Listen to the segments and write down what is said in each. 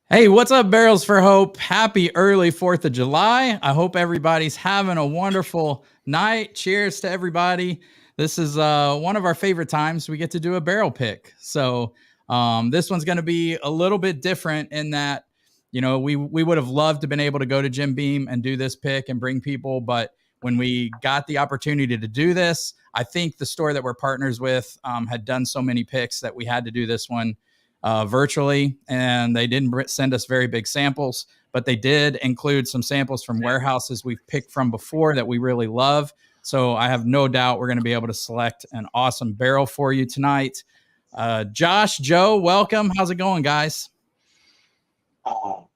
Hey, what's up, Barrels for Hope? Happy early 4th of July. I hope everybody's having a wonderful night. Cheers to everybody. This is one of our favorite times. We get to do a barrel pick. So this one's going to be a little bit different in that, we would have loved to have been able to go to Jim Beam and do this pick and bring people. But when we got the opportunity to do this, I think the store that we're partners with had done so many picks that we had to do this one virtually, and they didn't send us very big samples, but they did include some samples from warehouses we've picked from before that we really love. So I have no doubt we're going to be able to select an awesome barrel for you tonight. Josh, Joe, welcome. How's it going, guys?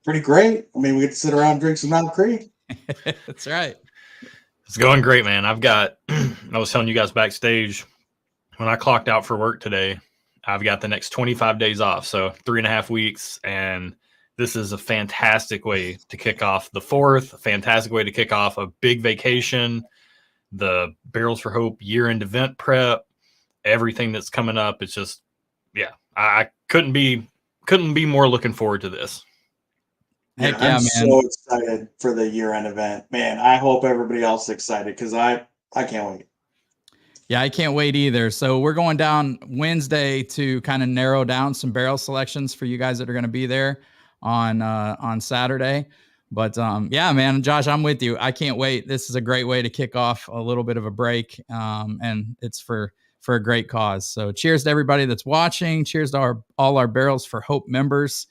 Pretty great. I mean, we get to sit around and drink some Knob Creek. That's right. It's going great, man. I was telling you guys backstage, when I clocked out for work today, I've got the next 25 days off, so 3.5 weeks, and this is a fantastic way to kick off the 4th, a fantastic way to kick off a big vacation, the Barrels for Hope year-end event prep, everything that's coming up. It's just, yeah, I couldn't be more looking forward to this. Heck yeah, I'm so excited for the year-end event. Man, I hope everybody else is excited because I can't wait. Yeah, I can't wait either. So we're going down Wednesday to kind of narrow down some barrel selections for you guys that are going to be there on Saturday. But yeah, man, Josh, I'm with you. I can't wait. This is a great way to kick off a little bit of a break, and it's for a great cause. So cheers to everybody that's watching. Cheers to all our Barrels for Hope members.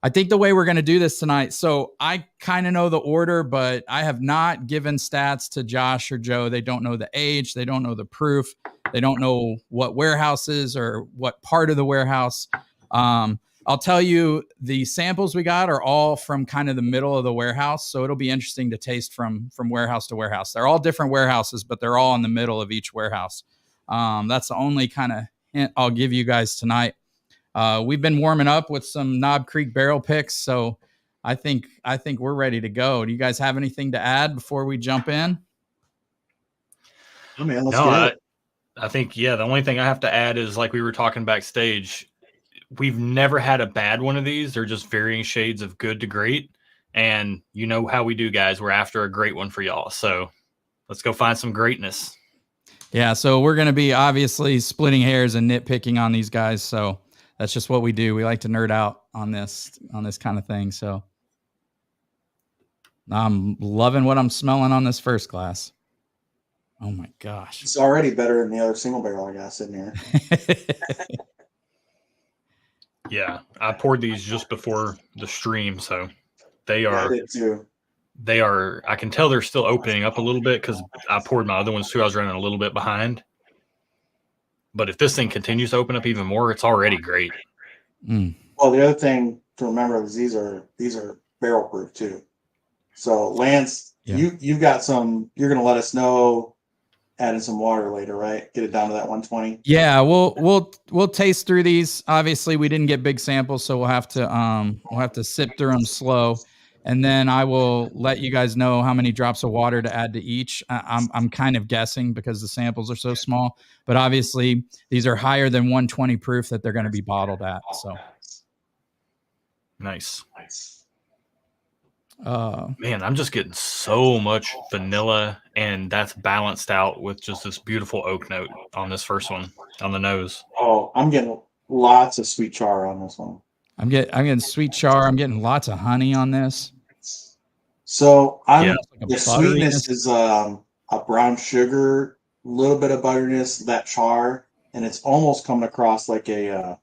I think the way we're going to do this tonight, so I kind of know the order, but I have not given stats to Josh or Joe. They don't know the age. They don't know the proof. They don't know what warehouses or what part of the warehouse. I'll tell you, the samples we got are all from kind of the middle of the warehouse, so it'll be interesting to taste from warehouse to warehouse. They're all different warehouses, but they're all in the middle of each warehouse. That's the only kind of hint I'll give you guys tonight. We've been warming up with some Knob Creek barrel picks, so I think we're ready to go. Do you guys have anything to add before we jump in? Oh, man, let's get it. I think, yeah, the only thing I have to add is, like we were talking backstage, we've never had a bad one of these. They're just varying shades of good to great, and you know how we do, guys. We're after a great one for y'all, so let's go find some greatness. Yeah, so we're going to be obviously splitting hairs and nitpicking on these guys, so that's just what we do. We like to nerd out on this kind of thing. So I'm loving what I'm smelling on this first glass. Oh my gosh. It's already better than the other single barrel I got sitting here. Yeah, I poured these just before the stream, so they are. I did too. They are. I can tell they're still opening up a little bit because I poured my other ones too. I was running a little bit behind. But if this thing continues to open up even more, it's already great. Well, the other thing to remember is these are barrel proof too. So Lance, you've got some. You're going to let us know. Add in some water later, right? Get it down to that 120. Yeah, we'll taste through these. Obviously, we didn't get big samples, so we'll have to sip through them slow. And then I will let you guys know how many drops of water to add to each. I'm kind of guessing because the samples are so small, but obviously these are higher than 120 proof that they're going to be bottled at. So nice. Man, I'm just getting so much vanilla, and that's balanced out with just this beautiful oak note on this first one on the nose. Oh, I'm getting lots of sweet char on this one. I'm getting sweet char. I'm getting lots of honey on this. So the sweetness is a brown sugar, a little bit of butteriness, that char, and it's almost coming across like a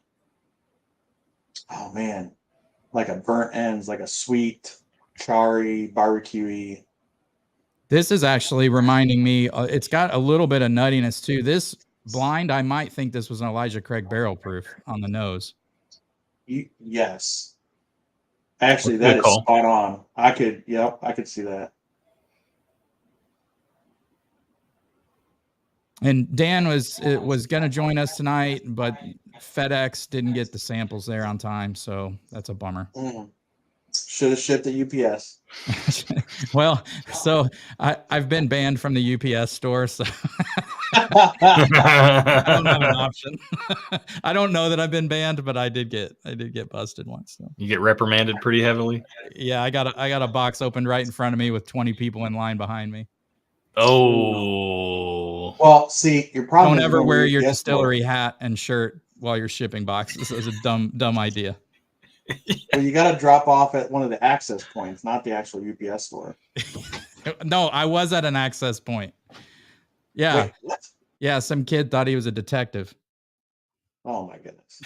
like a burnt ends, like a sweet, charry, barbecue-y. This is actually reminding me. It's got a little bit of nuttiness too. This blind, I might think this was an Elijah Craig barrel proof on the nose. Yes. Actually, that is spot on. I could see that. And Dan was going to join us tonight, but FedEx didn't get the samples there on time, so that's a bummer. Should have shipped at UPS. Well, so I've been banned from the UPS store, so I don't have an option. I don't know that I've been banned, but I did get busted once. So. You get reprimanded pretty heavily. Yeah, I got a box opened right in front of me with 20 people in line behind me. Oh. Well, see, your problem. Don't ever wear your UPS distillery hat and shirt while you're shipping boxes. It's a dumb idea. Well, you got to drop off at one of the access points, not the actual UPS store. No, I was at an access point. Yeah. Wait, what? Yeah, some kid thought he was a detective. Oh my goodness.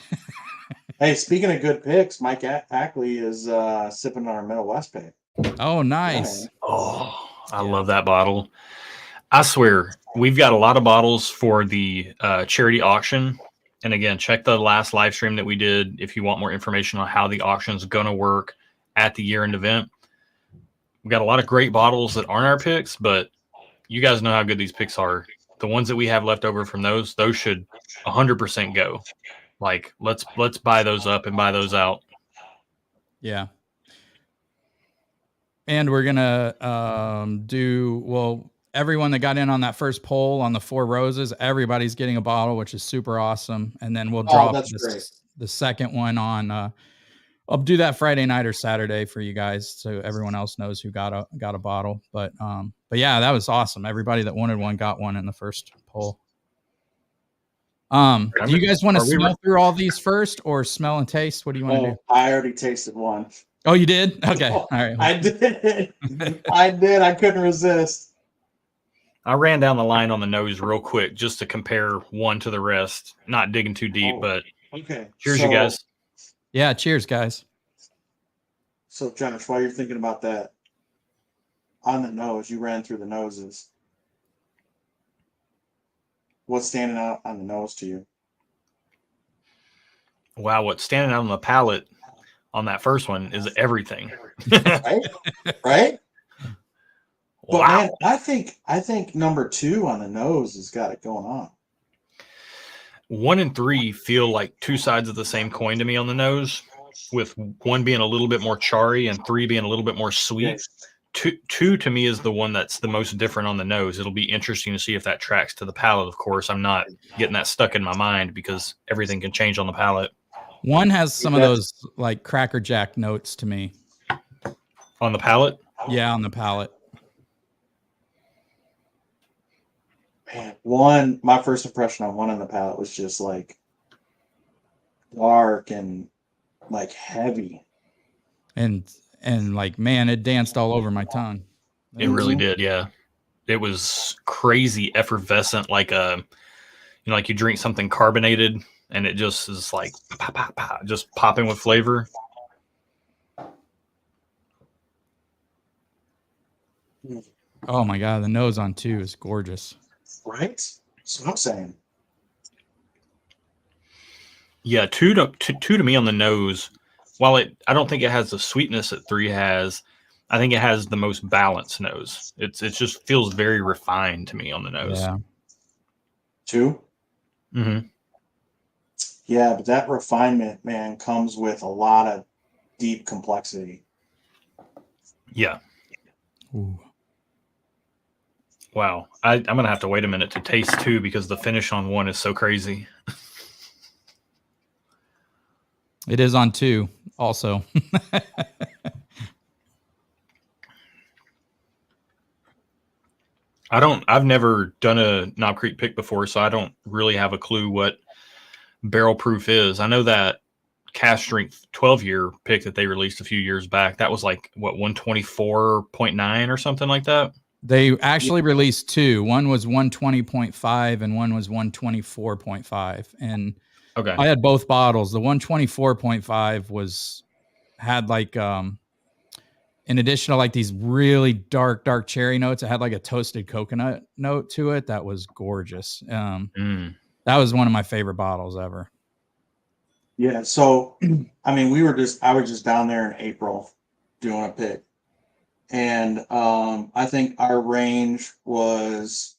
Hey, speaking of good picks, Mike Ackley is sipping on our Middle West pick. Oh, nice. Yeah. Oh, I love that bottle. I swear, we've got a lot of bottles for the charity auction. And again, check the last live stream that we did if you want more information on how the auction is going to work at the year-end event. We've got a lot of great bottles that aren't our picks, but you guys know how good these picks are. The ones that we have left over from those should 100% go. Like, let's buy those up and buy those out. Yeah. And we're gonna do everyone that got in on that first poll on the 4 roses, everybody's getting a bottle, which is super awesome. And then we'll drop the second one on I'll do that Friday night or Saturday for you guys so everyone else knows who got a bottle. But yeah, that was awesome. Everybody that wanted one got one in the first poll. Do you guys want to smell through all these first or smell and taste? What do you want to do? I already tasted one. Oh, you did? Okay. All right. I did. I did. I couldn't resist. I ran down the line on the nose real quick just to compare one to the rest. Not digging too deep, but okay. Cheers, you guys. Yeah, cheers, guys. So, Josh, while you're thinking about that, on the nose, you ran through the noses. What's standing out on the nose to you? Wow, what's standing out on the palate on that first one is everything. Right? Right? But Wow. man, I think number 2 on the nose has got it going on. 1 and 3 feel like two sides of the same coin to me on the nose, with 1 being a little bit more charry and 3 being a little bit more sweet. 2 to me is the one that's the most different on the nose. It'll be interesting to see if that tracks to the palate. Of course, I'm not getting that stuck in my mind because everything can change on the palate. 1 has some of those like Cracker Jack notes to me. On the palate? Yeah, on the palate. Man, my first impression on 1 on the palate was just like dark and like heavy. And like, man, it danced all over my tongue. It really did, yeah. It was crazy effervescent, like like you drink something carbonated and it just is like pop, pop, pop, just popping with flavor. Oh my god, the nose on 2 is gorgeous. Right? That's what I'm saying. Yeah, two to me on the nose. While I don't think it has the sweetness that 3 has. I think it has the most balanced nose. It just feels very refined to me on the nose. Yeah. 2? Mm-hmm. Yeah, but that refinement, man, comes with a lot of deep complexity. Yeah. Ooh. Wow. I'm gonna have to wait a minute to taste 2 because the finish on 1 is so crazy. It is on 2 also. I've never done a Knob Creek pick before, so I don't really have a clue what barrel proof is. I know that Cask Strength 12-year pick that they released a few years back, that was like, what, 124.9 or something like that? They actually released 2. One was 120.5 and one was 124.5. And okay, I had both bottles. The 124.5 had like in addition to like these really dark cherry notes, it had like a toasted coconut note to it that was gorgeous. That was one of my favorite bottles ever. Yeah, so I mean, I was just down there in April doing a pick, and I think our range was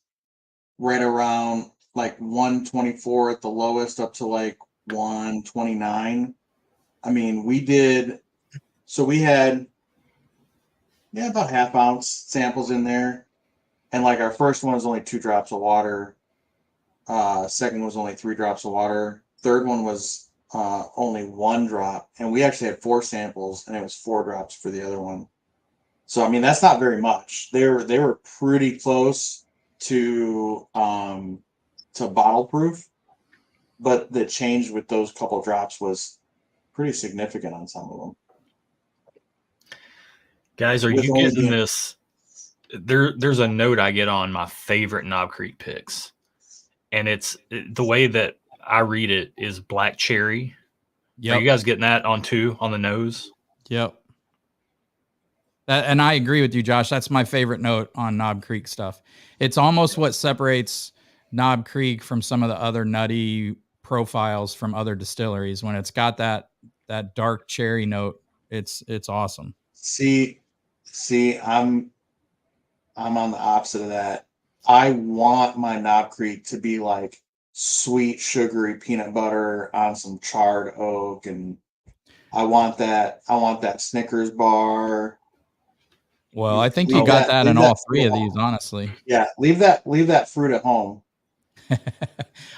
right around like 124 at the lowest up to like 129. I mean, we had about half ounce samples in there, and like our first one was only 2 drops of water, Second was only 3 drops of water. Third one was only 1 drop, and we actually had 4 samples, and it was 4 drops for the other one. So I mean, that's not very much. They were pretty close to bottle proof, but the change with those couple drops was pretty significant on some of them. Guys, are you getting this? There's a note I get on my favorite Knob Creek picks, and it's the way that I read it is black cherry. Yep. Are you guys getting that on too on the nose? Yep. And I agree with you, Josh. That's my favorite note on Knob Creek stuff. It's almost what separates Knob Creek from some of the other nutty profiles from other distilleries. When it's got that dark cherry note, it's awesome. See, I'm on the opposite of that. I want my Knob Creek to be like sweet, sugary peanut butter on some charred oak, and I want that Snickers bar. Well, I think you got that in all 3 of these, honestly. Yeah, leave that fruit at home.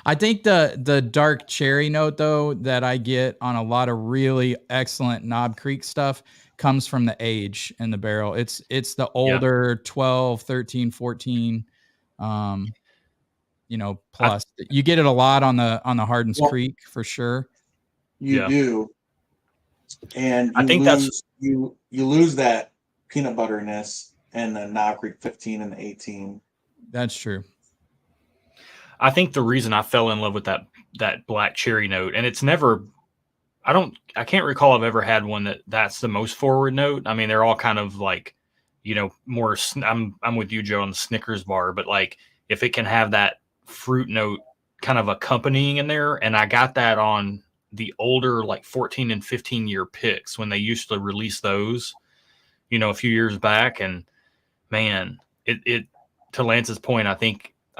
I think the dark cherry note, though, that I get on a lot of really excellent Knob Creek stuff comes from the age in the barrel. It's the older 12, 13, 14, plus. You get it a lot on the Hardin's Creek for sure. You do. And I think you lose that peanut butteriness in the Knob Creek 15 and the 18. That's true. I think the reason I fell in love with that black cherry note, and it's never, I can't recall I've ever had one that's the most forward note. I mean, they're all kind of like, more. I'm with you, Joe, on the Snickers bar, but like if it can have that fruit note kind of accompanying in there, and I got that on the older like 14 and 15 year picks when they used to release those, a few years back, and man, it to Lance's point, I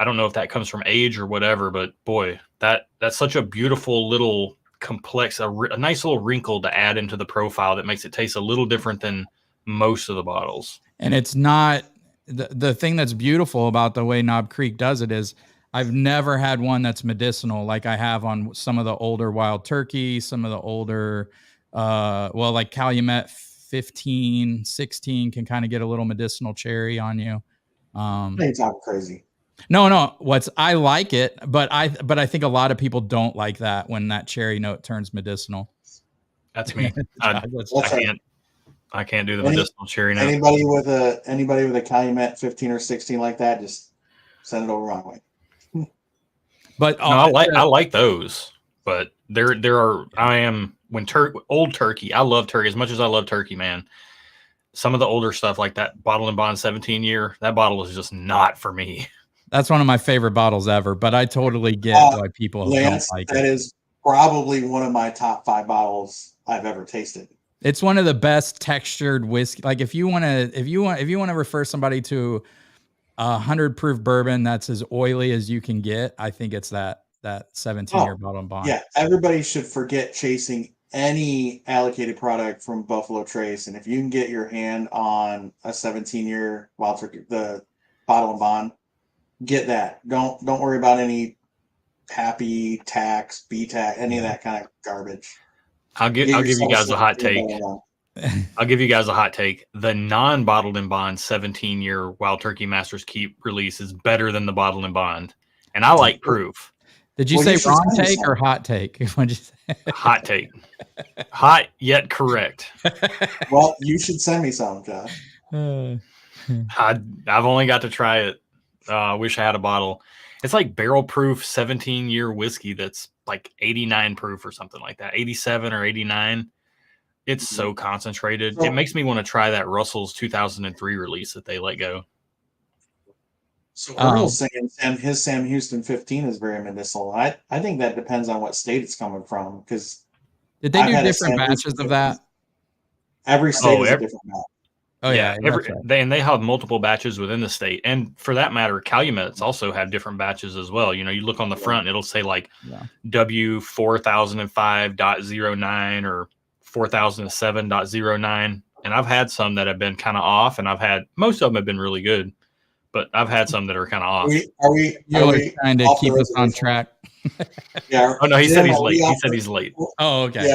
don't know if that comes from age or whatever, but boy, that's such a beautiful little complex, a nice little wrinkle to add into the profile that makes it taste a little different than most of the bottles. And it's not the thing that's beautiful about the way Knob Creek does it is I've never had one that's medicinal like I have on some of the older Wild Turkey, some of the older, like Calumet 15, 16 can kind of get a little medicinal cherry on you. You're talking crazy. No. I like it, but I think a lot of people don't like that when that cherry note turns medicinal. That's me. I can't do the medicinal cherry note. Anybody with a Calumet 15 or 16 like that, just send it over my way. But no, I like those, but old turkey. I love turkey as much as I love turkey, man. Some of the older stuff like that Bottle and Bond 17 year, that bottle is just not for me. That's one of my favorite bottles ever, but I totally get why people Lance, don't like it. That is probably one of my top 5 bottles I've ever tasted. It's one of the best textured whiskey. Like if you want to refer somebody to 100 proof bourbon that's as oily as you can get, I think it's that 17-year Bottle and Bond. Yeah, everybody should forget chasing any allocated product from Buffalo Trace, and if you can get your hand on a 17-year Wild Turkey, the Bottle and Bond, get that. Don't worry about any Pappy tax, B-tax, any of that kind of garbage. I'll give you guys a hot take. I'll give you guys a hot take. The non-Bottled and Bond 17-year Wild Turkey Masters Keep release is better than the Bottled and Bond, and I like proof. Did you say wrong take or hot take? What'd you say? Hot take. Hot yet correct. Well, you should send me some, Josh. I've only got to try it. I wish I had a bottle. It's like barrel proof 17-year whiskey that's like 89 proof or something like that. 87 or 89. It's so concentrated. It makes me want to try that Russell's 2003 release that they let go. So Earl's saying his Sam Houston 15 is very medicinal. I think that depends on what state it's coming from. Because did they do different batches of that? Every state is a different batch. Oh yeah, they have multiple batches within the state, and for that matter, Calumets also have different batches as well. You look on the front, it'll say like W 4005.09 or 4007.09, and I've had some that have been kind of off, and most of them have been really good. but I've had some that are kind of off. You always trying to keep us on track. Yeah. Oh no, he Jim, said he's are late. we He off said the- he's late. Oh, okay. Yeah,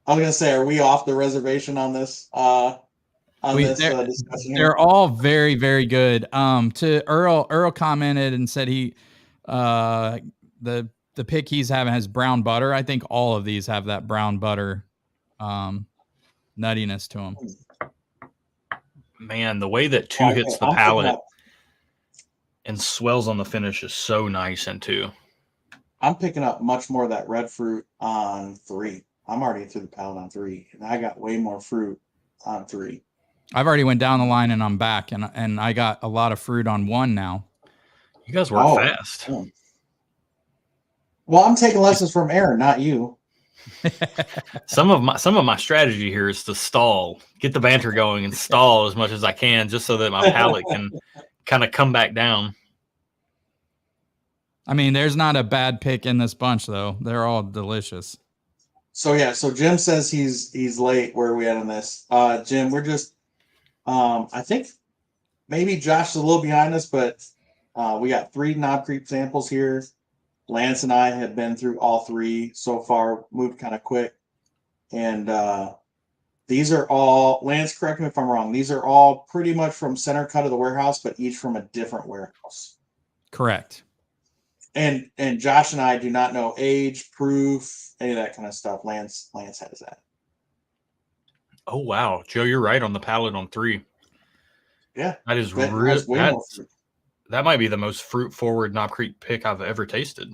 I was gonna say, are we off the reservation on this? Discussion here? They're all very, very good. To Earl commented and said the pick he's having has brown butter. I think all of these have that brown butter nuttiness to them. Man, the way that two hits the palate and swells on the finish is so nice. And two, I'm picking up much more of that red fruit on 3. I'm already through the palate on 3, and I got way more fruit on 3. I've already went down the line and I'm back, and I got a lot of fruit on 1 now. You guys work fast. Yeah. Well, I'm taking lessons from Aaron, not you. Some of my strategy here is to stall, get the banter going, and stall as much as I can, just so that my palate can kind of come back down. I mean, there's not a bad pick in this bunch, though. They're all delicious. So Jim says he's late. Where are we at on this? Jim, we're just I think maybe Josh is a little behind us, but we got 3 Knob Creek samples here. Lance and I have been through all 3 so far, moved kind of quick. And these are all, Lance, correct me if I'm wrong, these are all pretty much from center cut of the warehouse, but each from a different warehouse. Correct. And Josh and I do not know age, proof, any of that kind of stuff. Lance has that. Oh wow, Joe, you're right on the palate on 3. Yeah, that is really that might be the most fruit forward Knob Creek pick I've ever tasted.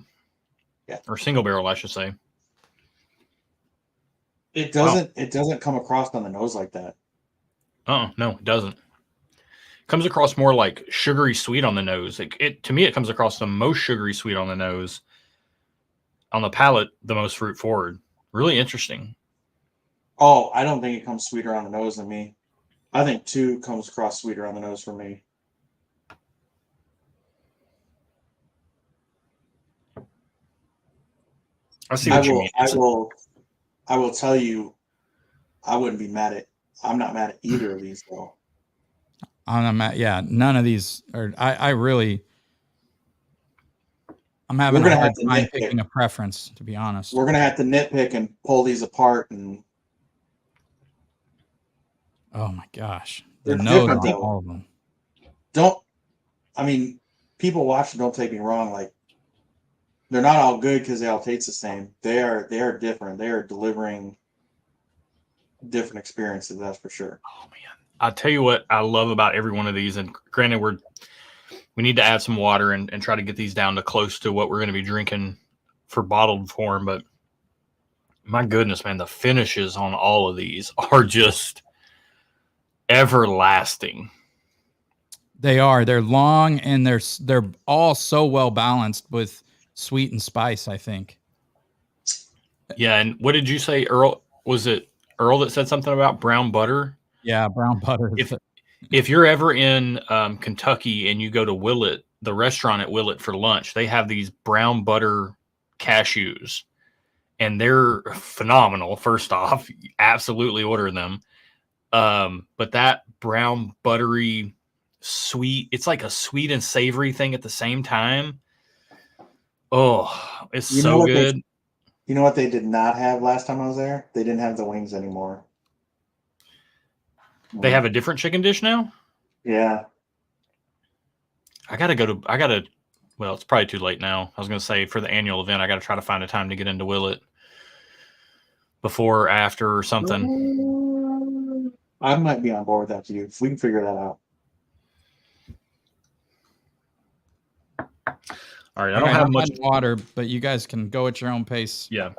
Yeah, or single barrel, I should say. It doesn't come across on the nose like that. No, it doesn't. It comes across more like sugary sweet on the nose. It to me, it comes across the most sugary sweet on the nose. On the palate, the most fruit forward. Really interesting. Oh, I don't think it comes sweeter on the nose than me. I think 2 comes across sweeter on the nose for me. I see what you mean. I will tell you, I wouldn't be mad at. I'm not mad at either of these though. I'm not. Yeah, none of these are. I'm having a hard time picking a preference, to be honest. We're gonna have to nitpick and pull these apart, and oh my gosh, they're different on all of them. People watching, don't take me wrong. Like, they're not all good because they all taste the same. They are different. They are delivering different experiences. That's for sure. Oh man, I'll tell you what I love about every one of these. And granted, we need to add some water and try to get these down to close to what we're going to be drinking for bottled form. But my goodness, man, the finishes on all of these are just everlasting. They are. They're long and they're all so well balanced with sweet and spice, I think. Yeah, and what did you say, Earl? Was it Earl that said something about brown butter? Yeah, brown butter. If you're ever in Kentucky and you go to Willett, the restaurant at Willett for lunch, they have these brown butter cashews, and they're phenomenal. First off, absolutely order them. But that brown buttery sweet, it's like a sweet and savory thing at the same time. Oh, it's so good. You know what they did not have last time I was there? They didn't have the wings anymore. They have a different chicken dish now? Yeah. Well, it's probably too late now. I was going to say for the annual event, I got to try to find a time to get into Willett before or after or something. I might be on board with that too. If we can figure that out. All right. I don't have much water, but you guys can go at your own pace. Yeah.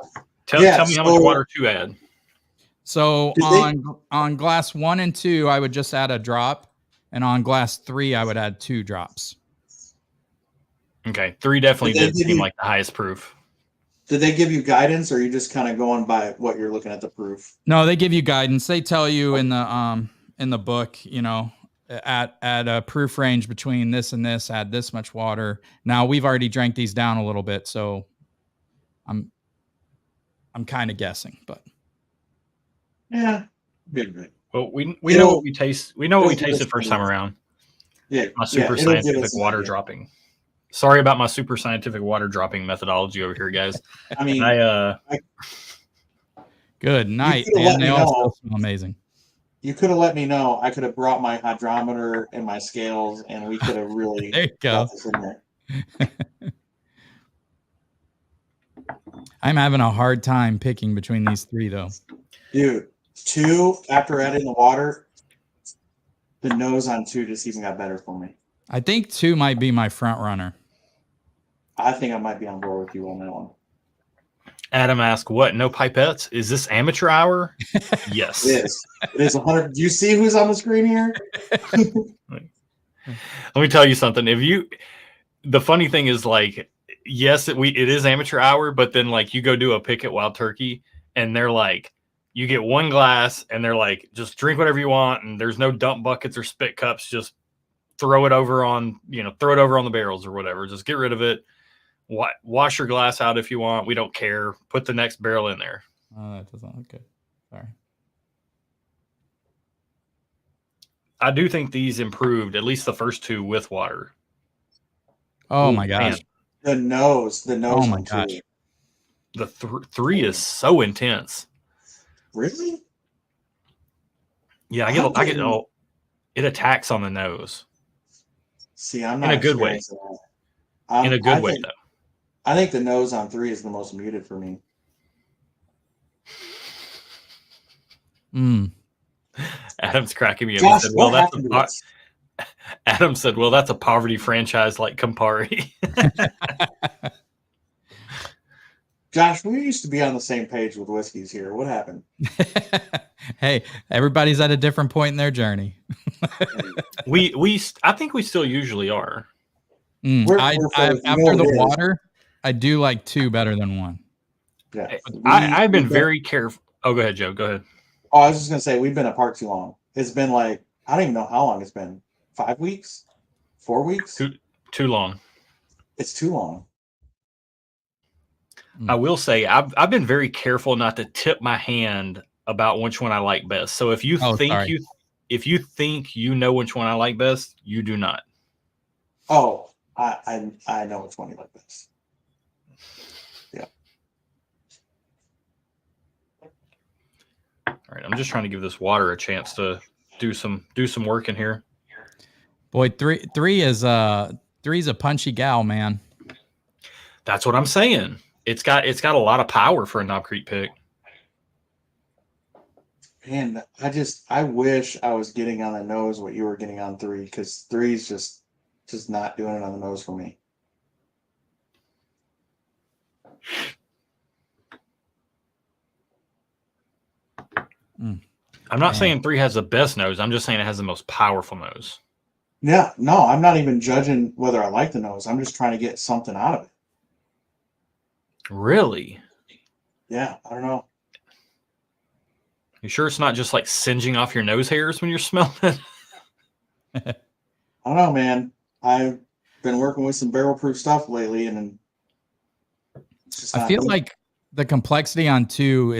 Tell me how much water to add. So on glass 1 and 2, I would just add a drop, and on glass 3, I would add 2 drops. Okay, 3 definitely did seem like the highest proof. Did they give you guidance, or are you just kind of going by what you're looking at the proof? No, they give you guidance. They tell you in the book, at a proof range between this and this, add this much water. Now we've already drank these down a little bit, so I'm kind of guessing, but yeah, good. Well, we know what we taste. We know what we tasted first time around. Yeah, my super it'll give scientific us an water idea. dropping. Sorry about my super scientific water dropping methodology over here, guys. I mean, Good night, could've man. let They me all know. still smell amazing. you could have let me know. I could have brought my hydrometer and my scales, and we could have really There you go. got this in there. I'm having a hard time picking between these three, though. Dude, 2 after adding the water, the nose on 2 just even got better for me. I think 2 might be my front runner. I think I might be on board with you on that one. Adam asked, "What? No pipettes? Is this amateur hour?" Yes. It is. It is 100. Do you see who's on the screen here? Let me tell you something. The funny thing is, like, yes, it is amateur hour, but then like you go do a pick at Wild Turkey, and they're like, you get 1 glass, and they're like, just drink whatever you want, and there's no dump buckets or spit cups. Just throw it over on the barrels or whatever. Just get rid of it. Wash your glass out if you want. We don't care. Put the next barrel in there. Oh, that doesn't look good. Sorry. I do think these improved, at least the first 2 with water. Oh Ooh, my gosh. The man. nose. Oh my on gosh. 2. The 3 is so intense. Really? Yeah, it attacks on the nose. See, I'm not In a good way. experiencing that. In a good way, though. I think the nose on 3 is the most muted for me. Adam's cracking me up. Josh, He said, what happened to us? Adam said, "Well, that's a poverty franchise like Campari." Josh, we used to be on the same page with whiskeys here. What happened? Hey, everybody's at a different point in their journey. I think we still usually are. We're After the water, I do like 2 better than 1. Yeah, I've been very careful. Oh, go ahead, Joe. Go ahead. Oh, I was just gonna say we've been apart too long. It's been like I don't even know how long it's been. 5 weeks, 4 weeks. Too long. It's too long. I will say I've been very careful not to tip my hand about which one I like best. So if you think you know which one I like best, you do not. Oh, I know which one you like best. Yeah. All right, I'm just trying to give this water a chance to do some work in here. Boy, three is a punchy gal, man. That's what I'm saying. It's got a lot of power for a Knob Creek pick. Man, I wish I was getting on the nose what you were getting on 3, because 3 is just not doing it on the nose for me. I'm not saying 3 has the best nose. I'm just saying it has the most powerful nose. Yeah, no, I'm not even judging whether I like the nose. I'm just trying to get something out of it. Really? Yeah, I don't know. You sure it's not just like singeing off your nose hairs when you're smelling it? I don't know, man. I've been working with some barrel proof stuff lately, and it's just I feel like the complexity on 2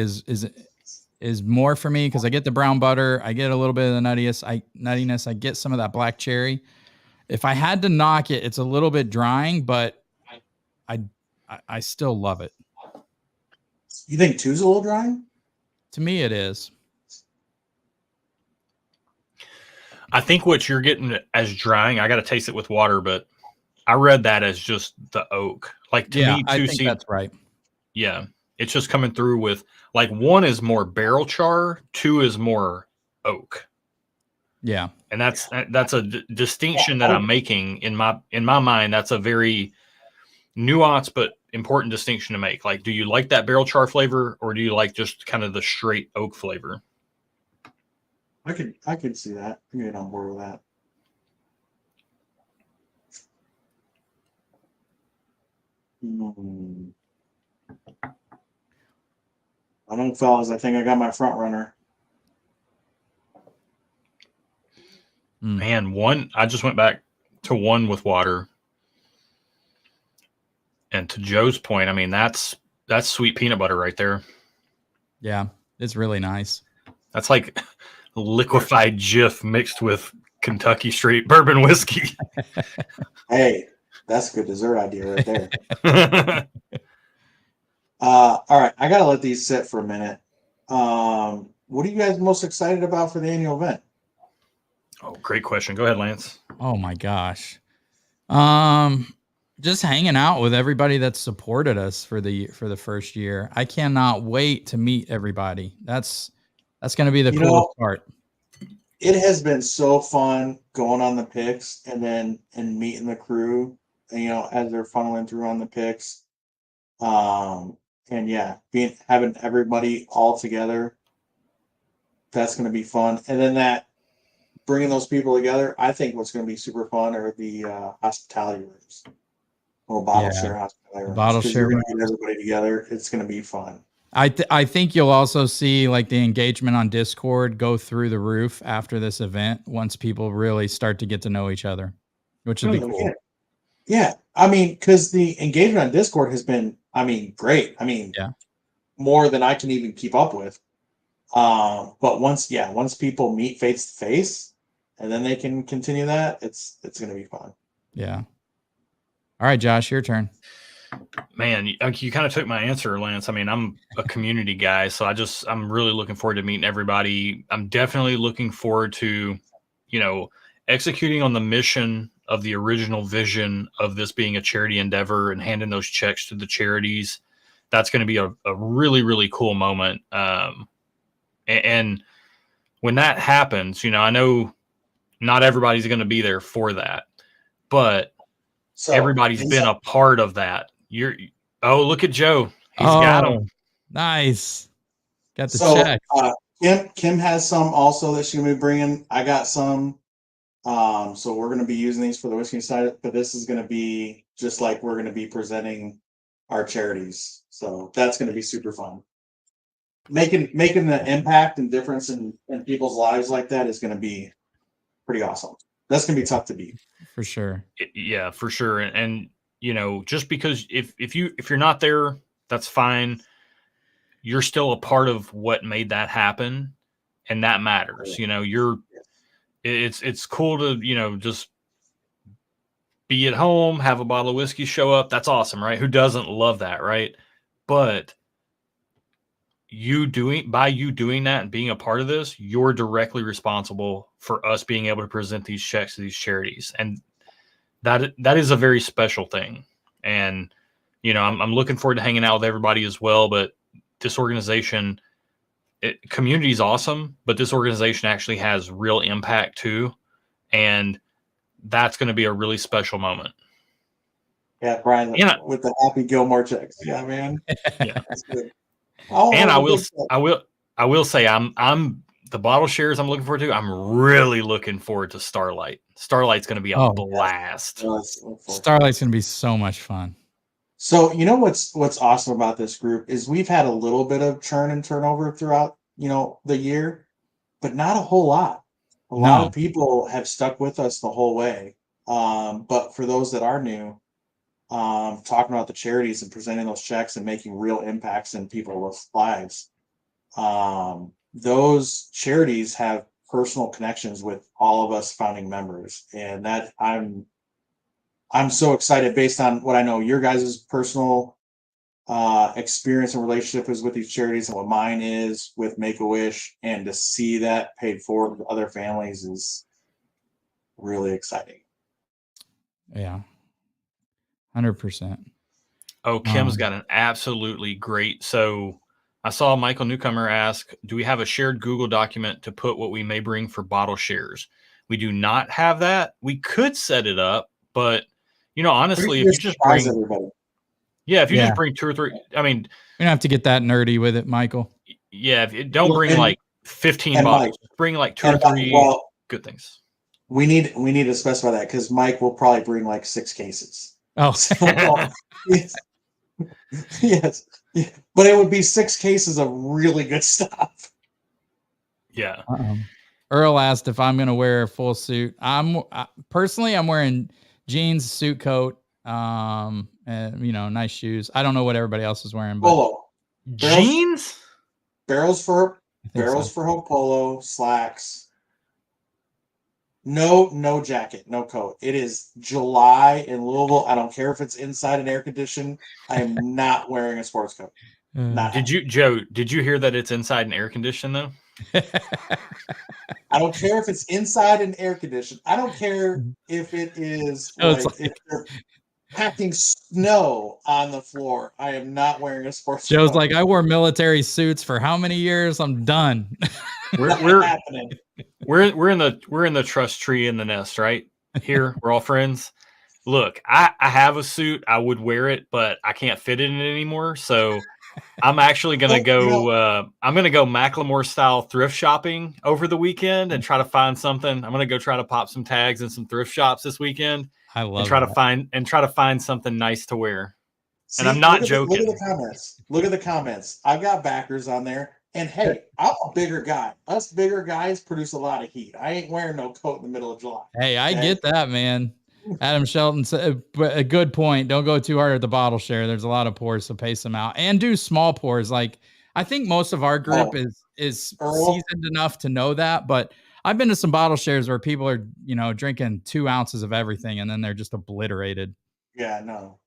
is more for me because I get the brown butter, I get a little bit of the nuttiness, I get some of that black cherry. If I had to knock it, it's a little bit drying, but I still love it. You think 2's a little dry? To me, it is. I think what you're getting as drying, I got to taste it with water, but I read that as just the oak. Like to me, I think that's right. Yeah, it's just coming through with like 1 is more barrel char, 2 is more oak. Yeah, and that's a distinction that I'm making in my mind. That's a very nuanced but important distinction to make. Like, do you like that barrel char flavor, or do you like just kind of the straight oak flavor? I could see that. I can get on board with that. I don't know, fellas. I think I got my front runner. Man, 1. I just went back to 1 with water. And to Joe's point, I mean, that's sweet peanut butter right there. Yeah, it's really nice. That's like liquefied Jif mixed with Kentucky straight bourbon whiskey. Hey, that's a good dessert idea right there. All right, I gotta let these sit for a minute. What are you guys most excited about for the annual event? Oh, great question. Go ahead, Lance. Oh my gosh. Just hanging out with everybody that supported us for the first year. I cannot wait to meet everybody. That's going to be the coolest part. It has been so fun going on the picks and meeting the crew, as they're funneling through on the picks. And yeah, having everybody all together. That's going to be fun. And then bringing those people together, I think what's going to be super fun are the hospitality rooms. Little bottle share hospitality rooms. Bottle share. You're going to get everybody together. It's going to be fun. I think you'll also see like the engagement on Discord go through the roof after this event once people really start to get to know each other, which would be cool. Yeah. I mean, because the engagement on Discord has been, great. More than I can even keep up with. But once people meet face to face and then they can continue that, it's going to be fun. Yeah. All right, Josh, your turn. Man, you kind of took my answer, Lance. I'm a community guy, so I'm really looking forward to meeting everybody. I'm definitely looking forward to, executing on the mission of the original vision of this being a charity endeavor and handing those checks to the charities. That's going to be a really, really cool moment. And when that happens, I know not everybody's going to be there for that, but everybody's been a part of that. Look at Joe. He's got them. Nice. Got the check. Kim has some also that she'll be bringing. I got some. So we're going to be using these for the whiskey side, but this is going to be just like we're going to be presenting our charities. So that's going to be super fun. Making the impact and difference in people's lives like that is going to be pretty awesome. That's going to be tough to beat. For sure. Yeah, for sure. And just because if you're not there, that's fine. You're still a part of what made that happen, and that matters. It's cool to, just be at home, have a bottle of whiskey show up. That's awesome, right? Who doesn't love that, right? But by you doing that and being a part of this, you're directly responsible for us being able to present these checks to these charities. And that is a very special thing. And, I'm looking forward to hanging out with everybody as well. But this organization, community is awesome, but this organization actually has real impact too. And that's going to be a really special moment. Yeah, Brian, with the Happy Gilmore checks. Yeah, man. Yeah. That's good. And I will say I'm the bottle shares I'm looking forward to. I'm really looking forward to Starlight. Starlight's going to be a blast. Starlight's going to be so much fun. So what's awesome about this group is we've had a little bit of churn and turnover throughout the year, but not a whole lot. A lot of people have stuck with us the whole way. But for those that are new, talking about the charities and presenting those checks and making real impacts in people's lives. Those charities have personal connections with all of us founding members, and that I'm so excited based on what I know your guys' personal experience and relationship is with these charities and what mine is with Make-A-Wish, and to see that paid forward with other families is really exciting. Yeah. 100%. Oh, Kim's got an absolutely great. So I saw Michael Newcomer ask, do we have a shared Google document to put what we may bring for bottle shares? We do not have that. We could set it up, but honestly, if you just bring everybody. Yeah, if you just bring 2 or 3, you don't have to get that nerdy with it, Michael. Yeah, don't bring like 15 bottles. Bring like 2 or 3 good things. We need to specify that because Mike will probably bring like 6 cases. Oh, yes. Yeah. But it would be 6 cases of really good stuff. Yeah. Earl asked if I'm going to wear a full suit. Personally, I'm wearing jeans, suit coat, and nice shoes. I don't know what everybody else is wearing, but polo. Jeans, barrels for Hope polo, slacks. No jacket, no coat. It is July in Louisville. I don't care if it's inside an air condition. I am not wearing a sports coat. Not Did you, Joe? Did you hear that it's inside an air condition though? I don't care if it's inside an air condition. I don't care if it is like if they're packing snow on the floor. I am not wearing a sports coat. Joe's like, I wore military suits for how many years? I'm done. We're happening. We're in the trust tree in the nest, right? Here, we're all friends. Look, I have a suit. I would wear it, but I can't fit in it anymore. So I'm actually gonna go. I'm gonna go Macklemore style thrift shopping over the weekend and try to find something. I'm gonna go try to pop some tags in some thrift shops this weekend. I love and try to find something nice to wear. See, and I'm not joking. Look at the comments. Look at the comments. I've got backers on there. And hey, I'm a bigger guy. Us bigger guys produce a lot of heat. I ain't wearing no coat in the middle of July. Hey, I get that, man. Adam Shelton said a good point. Don't go too hard at the bottle share. There's a lot of pours, so pace them out and do small pours. Like I think most of our group is seasoned enough to know that, but I've been to some bottle shares where people are, drinking 2 ounces of everything and then they're just obliterated. Yeah, no.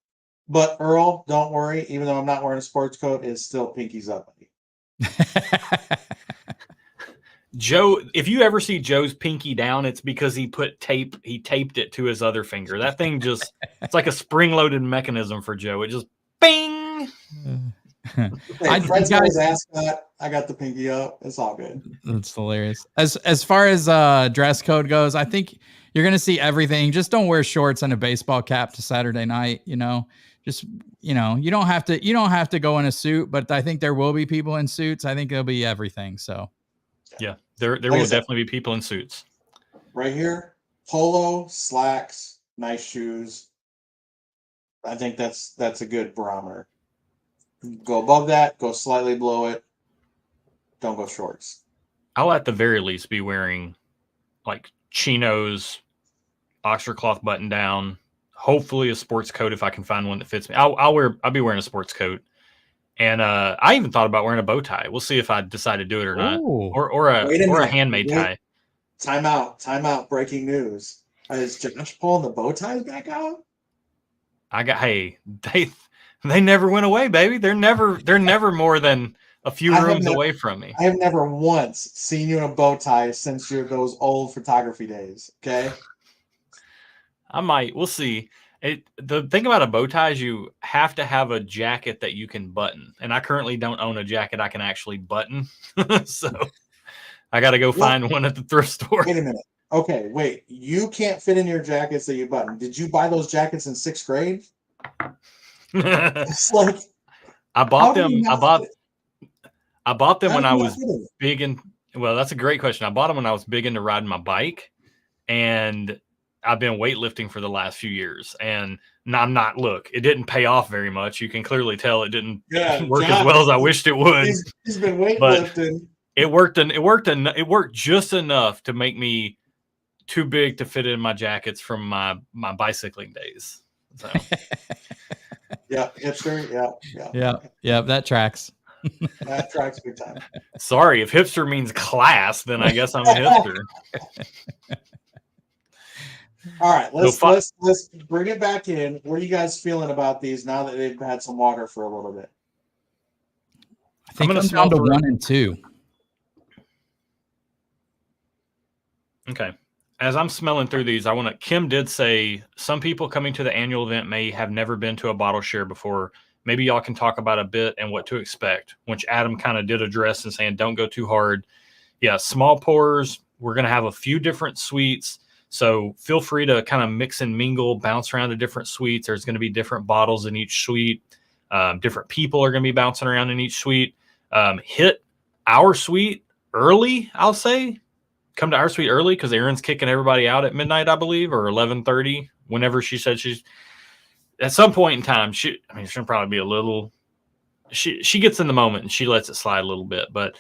But Earl, don't worry. Even though I'm not wearing a sports coat, it's still pinkies up. Joe, if you ever see Joe's pinky down, it's because he taped it to his other finger. That thing it's like a spring-loaded mechanism for Joe. It just bing. I got the pinky up. It's all good. That's hilarious. As far as dress code goes, I think you're gonna see everything. Just don't wear shorts and a baseball cap to Saturday night. Just you don't have to go in a suit, but I think there will be people in suits. I think it'll be everything. So yeah, there will definitely be people in suits. Right here, polo, slacks, nice shoes. I think that's a good barometer. Go above that, go slightly below it. Don't go shorts. I'll at the very least be wearing like chinos, Oxford cloth button down, hopefully a sports coat if I can find one that fits me. I'll be wearing a sports coat. And I even thought about wearing a bow tie. We'll see if I decide to do it or not. Or a handmade tie. Time out. Breaking news. Is Josh pulling the bow ties back out? They never went away, baby. They're never more than a few rooms away from me. I have never once seen you in a bow tie since those old photography days. Okay. I might. We'll see. The thing about a bow tie is you have to have a jacket that you can button. And I currently don't own a jacket I can actually button. So I got to go find one at the thrift store. Wait a minute. Okay, wait. You can't fit in your jackets that you button. Did you buy those jackets in 6th grade? It's like I bought them. I bought them when I was big in. Well, that's a great question. I bought them when I was big into riding my bike, and I've been weightlifting for the last few years. And I'm not. Look, it didn't pay off very much. You can clearly tell it didn't work as well as I wished it would. He's been weightlifting. But it worked just enough to make me too big to fit in my jackets from my bicycling days. So. Yeah, hipster. Yeah. That tracks. That tracks big time. Sorry, if hipster means class, then I guess I'm a hipster. All right, let's bring it back in. What are you guys feeling about these now that they've had some water for a little bit? I think I'm down to 1 and 2. Okay. As I'm smelling through these, Kim did say some people coming to the annual event may have never been to a bottle share before. Maybe y'all can talk about a bit and what to expect, which Adam kind of did address and saying, don't go too hard. Yeah. Small pours. We're going to have a few different suites. So feel free to kind of mix and mingle, bounce around to different suites. There's going to be different bottles in each suite. Different people are going to be bouncing around in each suite. Hit our suite early, I'll say. Come to our suite early because Erin's kicking everybody out at midnight, I believe, or 11:30. Whenever she said she's at some point in time, she'll probably be a little. She gets in the moment and she lets it slide a little bit, but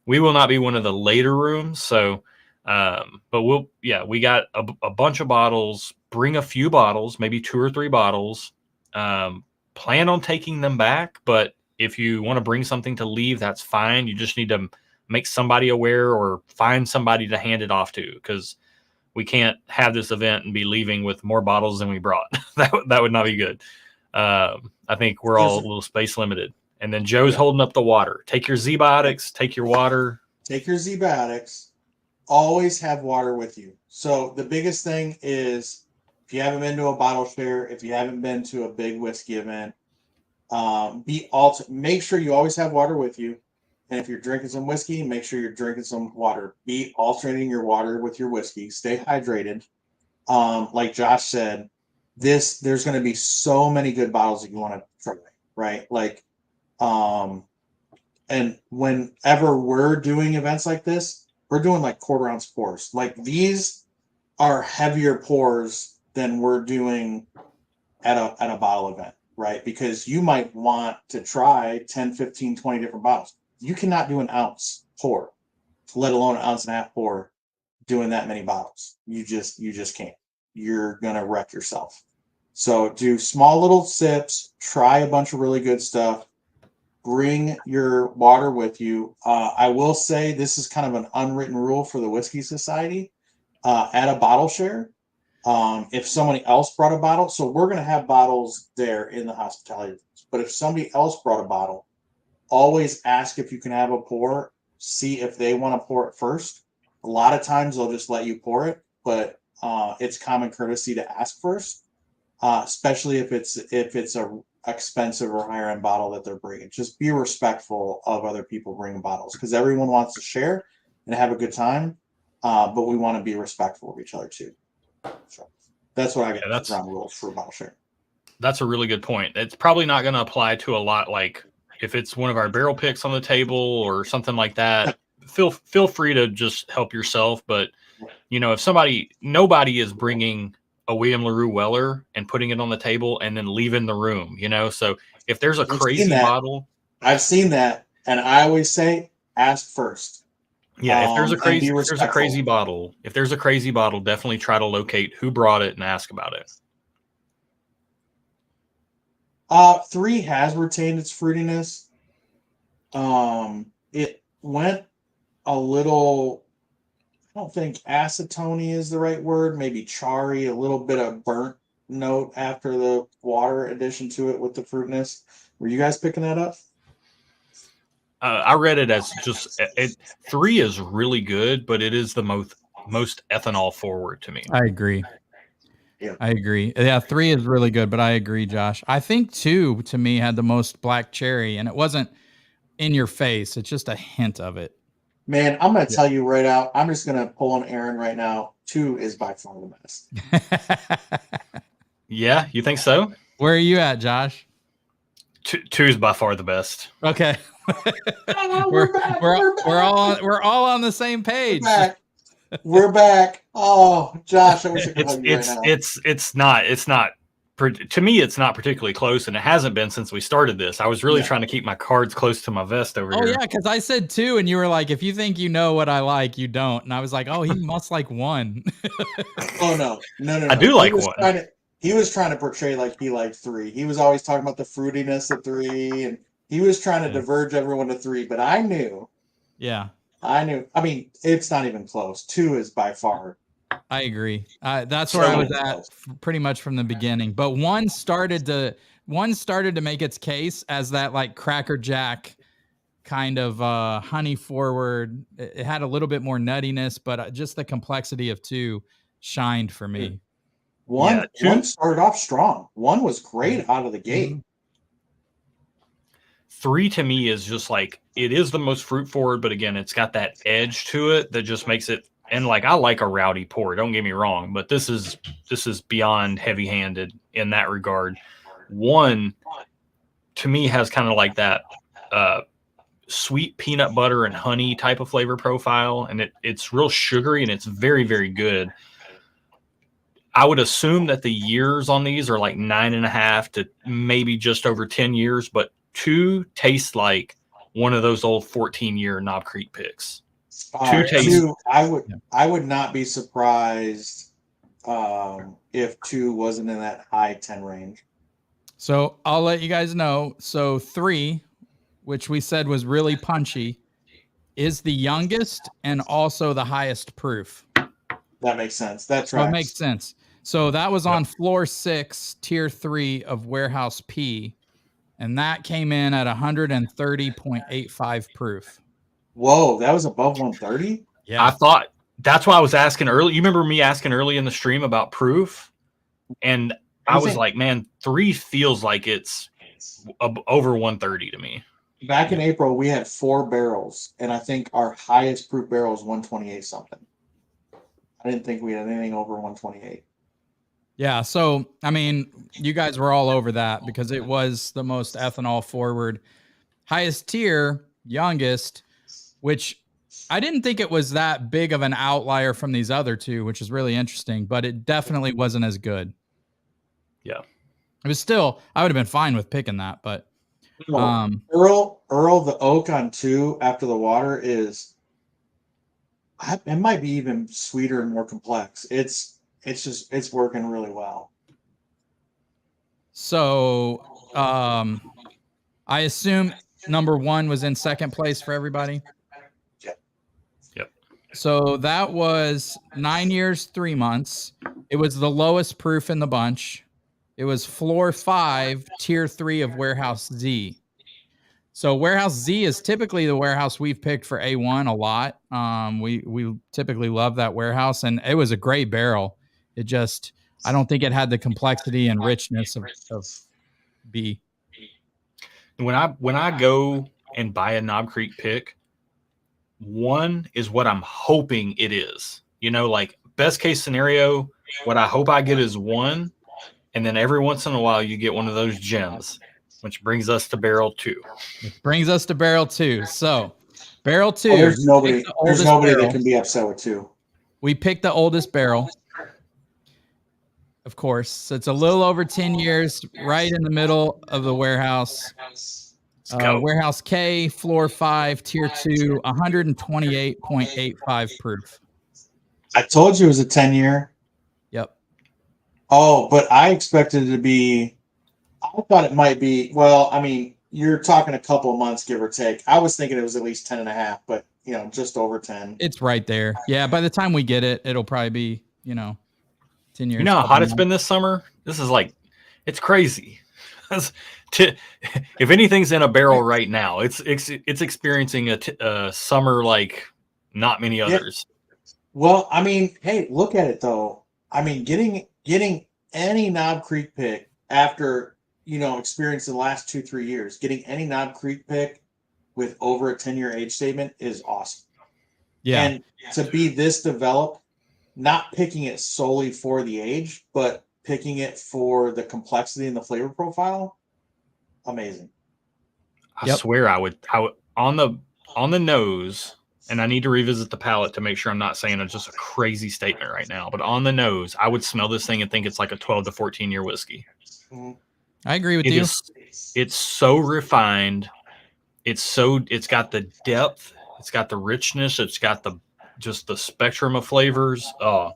we will not be one of the later rooms. So, but we got a bunch of bottles. Bring a few bottles, maybe 2 or 3 bottles. Plan on taking them back, but if you want to bring something to leave, that's fine. You just need to make somebody aware or find somebody to hand it off to, because we can't have this event and be leaving with more bottles than we brought. that would not be good. I think we're all a little space limited. And then Joe's holding up the water. Take your Z-Biotics, take your water. Take your Z-Biotics. Always have water with you. So the biggest thing is, if you haven't been to a bottle share, if you haven't been to a big whiskey event, make sure you always have water with you. And if you're drinking some whiskey, make sure you're drinking some water. Be alternating your water with your whiskey. Stay hydrated. Like Josh said, there's going to be so many good bottles that you want to try, right? Like, and whenever we're doing events like this, we're doing like 1/4 ounce pours. Like, these are heavier pours than we're doing at a bottle event, right? Because you might want to try 10, 15, 20 different bottles. You cannot do an ounce pour, let alone an 1.5 ounce pour, doing that many bottles. You just can't. You're gonna wreck yourself. So do small little sips, try a bunch of really good stuff, bring your water with you. I will say this is kind of an unwritten rule for the Whiskey Society. At a bottle share, if somebody else brought a bottle, so we're going to have bottles there in the hospitality rooms, but if somebody else brought a bottle, always ask if you can have a pour, see if they want to pour it first. A lot of times they'll just let you pour it, but it's common courtesy to ask first, especially if it's a expensive or higher end bottle that they're bringing. Just be respectful of other people bringing bottles, because everyone wants to share and have a good time, but we want to be respectful of each other too. So that's what I got. That's ground rules for bottle share. That's a really good point. It's probably not going to apply to a lot. Like if it's one of our barrel picks on the table or something like that, feel free to just help yourself. But you know, if nobody is bringing a William LaRue Weller and putting it on the table and then leaving the room, you know. So if there's a crazy bottle, I've seen that, and I always say ask first. Yeah, if there's a crazy bottle, definitely try to locate who brought it and ask about it. 3 has retained its fruitiness. It went a little, I don't think acetone is the right word, maybe charry, a little bit of burnt note after the water addition to it with the fruitiness. Were you guys picking that up? I read it as just 3 is really good, but it is the most ethanol forward to me. I agree. Yeah, I agree. Yeah, 3 is really good, but I agree, Josh. I think 2 to me had the most black cherry, and it wasn't in your face. It's just a hint of it. Man, I'm going to tell you right out. I'm just going to pull on Aaron right now. 2 is by far the best. Yeah, you think so? Where are you at, Josh? 2 is by far the best. Okay. We're all on the same page. We're back. Oh, Josh, I wish I could hug you right now. It's not to me, it's not particularly close, and it hasn't been since we started this. I was really trying to keep my cards close to my vest over here. Oh yeah, because I said 2, and you were like, if you think you know what I like, you don't. And I was like, oh, he must like 1. Oh no. I do like 1. He was trying to portray like he liked 3. He was always talking about the fruitiness of 3, and he was trying to diverge everyone to 3. But I knew. Yeah. I knew. I mean, it's not even close. 2 is by far. I agree. That's where I was at pretty much from the beginning. But 1 started to make its case as that like Cracker Jack kind of honey forward. It had a little bit more nuttiness, but just the complexity of 2 shined for me. 1 started off strong. 1 was great out of the gate. 3 to me is just like, it is the most fruit forward, but again, it's got that edge to it that just makes it. And like, I like a rowdy pour, don't get me wrong, but this is beyond heavy handed in that regard. 1 to me has kind of like that sweet peanut butter and honey type of flavor profile. And it's real sugary and it's very, very good. I would assume that the years on these are like 9.5 to maybe just over 10 years, but 2 tastes like one of those old 14-year Knob Creek picks. 2 tastes. I would not be surprised if 2 wasn't in that high 10 range. So I'll let you guys know. So 3, which we said was really punchy, is the youngest and also the highest proof. That makes sense. That So it tracks. makes sense. So that was on floor 6, tier 3 of warehouse P, and that came in at 130.85 proof. Whoa, that was above 130? Yeah. I thought that's why I was asking early. You remember me asking early in the stream about proof? And I was like, man, 3 feels like it's over 130 to me. Back in April, we had 4 barrels, and I think our highest proof barrel was 128 something. I didn't think we had anything over 128. Yeah, so I mean, you guys were all over that because it was the most ethanol forward, highest tier, youngest, which I didn't think it was that big of an outlier from these other two, which is really interesting, but it definitely wasn't as good. Yeah. Oh. It was still, I would have been fine with picking that, but Earl, the oak on 2 after the water is, it might be even sweeter and more complex. It's working really well. So I assume number 1 was in second place for everybody. Yep. So that was 9 years, 3 months. It was the lowest proof in the bunch. It was floor 5, tier 3 of warehouse Z. So warehouse Z is typically the warehouse we've picked for A1 a lot. We typically love that warehouse, and it was a great barrel. It just, I don't think it had the complexity and richness of B. When I go and buy a Knob Creek pick, 1 is what I'm hoping it is. You know, like best case scenario, what I hope I get is 1, and then every once in a while you get one of those gems, which brings us to barrel 2. Which brings us to barrel 2. So barrel 2. There's nobody barrel. that can be upset with 2. We picked the oldest barrel, of course. So it's a little over 10 years, right in the middle of the warehouse. Warehouse K, floor 5, tier 2, 128.85 proof. I told you it was a 10-year. Yep. Oh, but I expected it to be, I thought it might be, well, I mean, you're talking a couple of months, give or take. I was thinking it was at least 10 and a half, but, just over 10. It's right there. Yeah, by the time we get it, it'll probably be, 10 years. You know how hot it's been this summer? This is like, it's crazy. If anything's in a barrel right now, it's experiencing a summer like not many others. Yeah. Well, I mean, hey, look at it though. I mean, getting any Knob Creek pick after experiencing the last 2-3 years, getting any Knob Creek pick with over a 10-year age statement is awesome. Yeah, and to be this developed, not picking it solely for the age, but picking it for the complexity and the flavor profile, amazing. I swear I would on the nose, and I need to revisit the palate to make sure I'm not saying just a crazy statement right now, but on the nose, I would smell this thing and think it's like a 12 to 14 year whiskey. Mm-hmm. I agree with you. It's so refined. It's got the depth, it's got the richness, it's got the spectrum of flavors. Oh,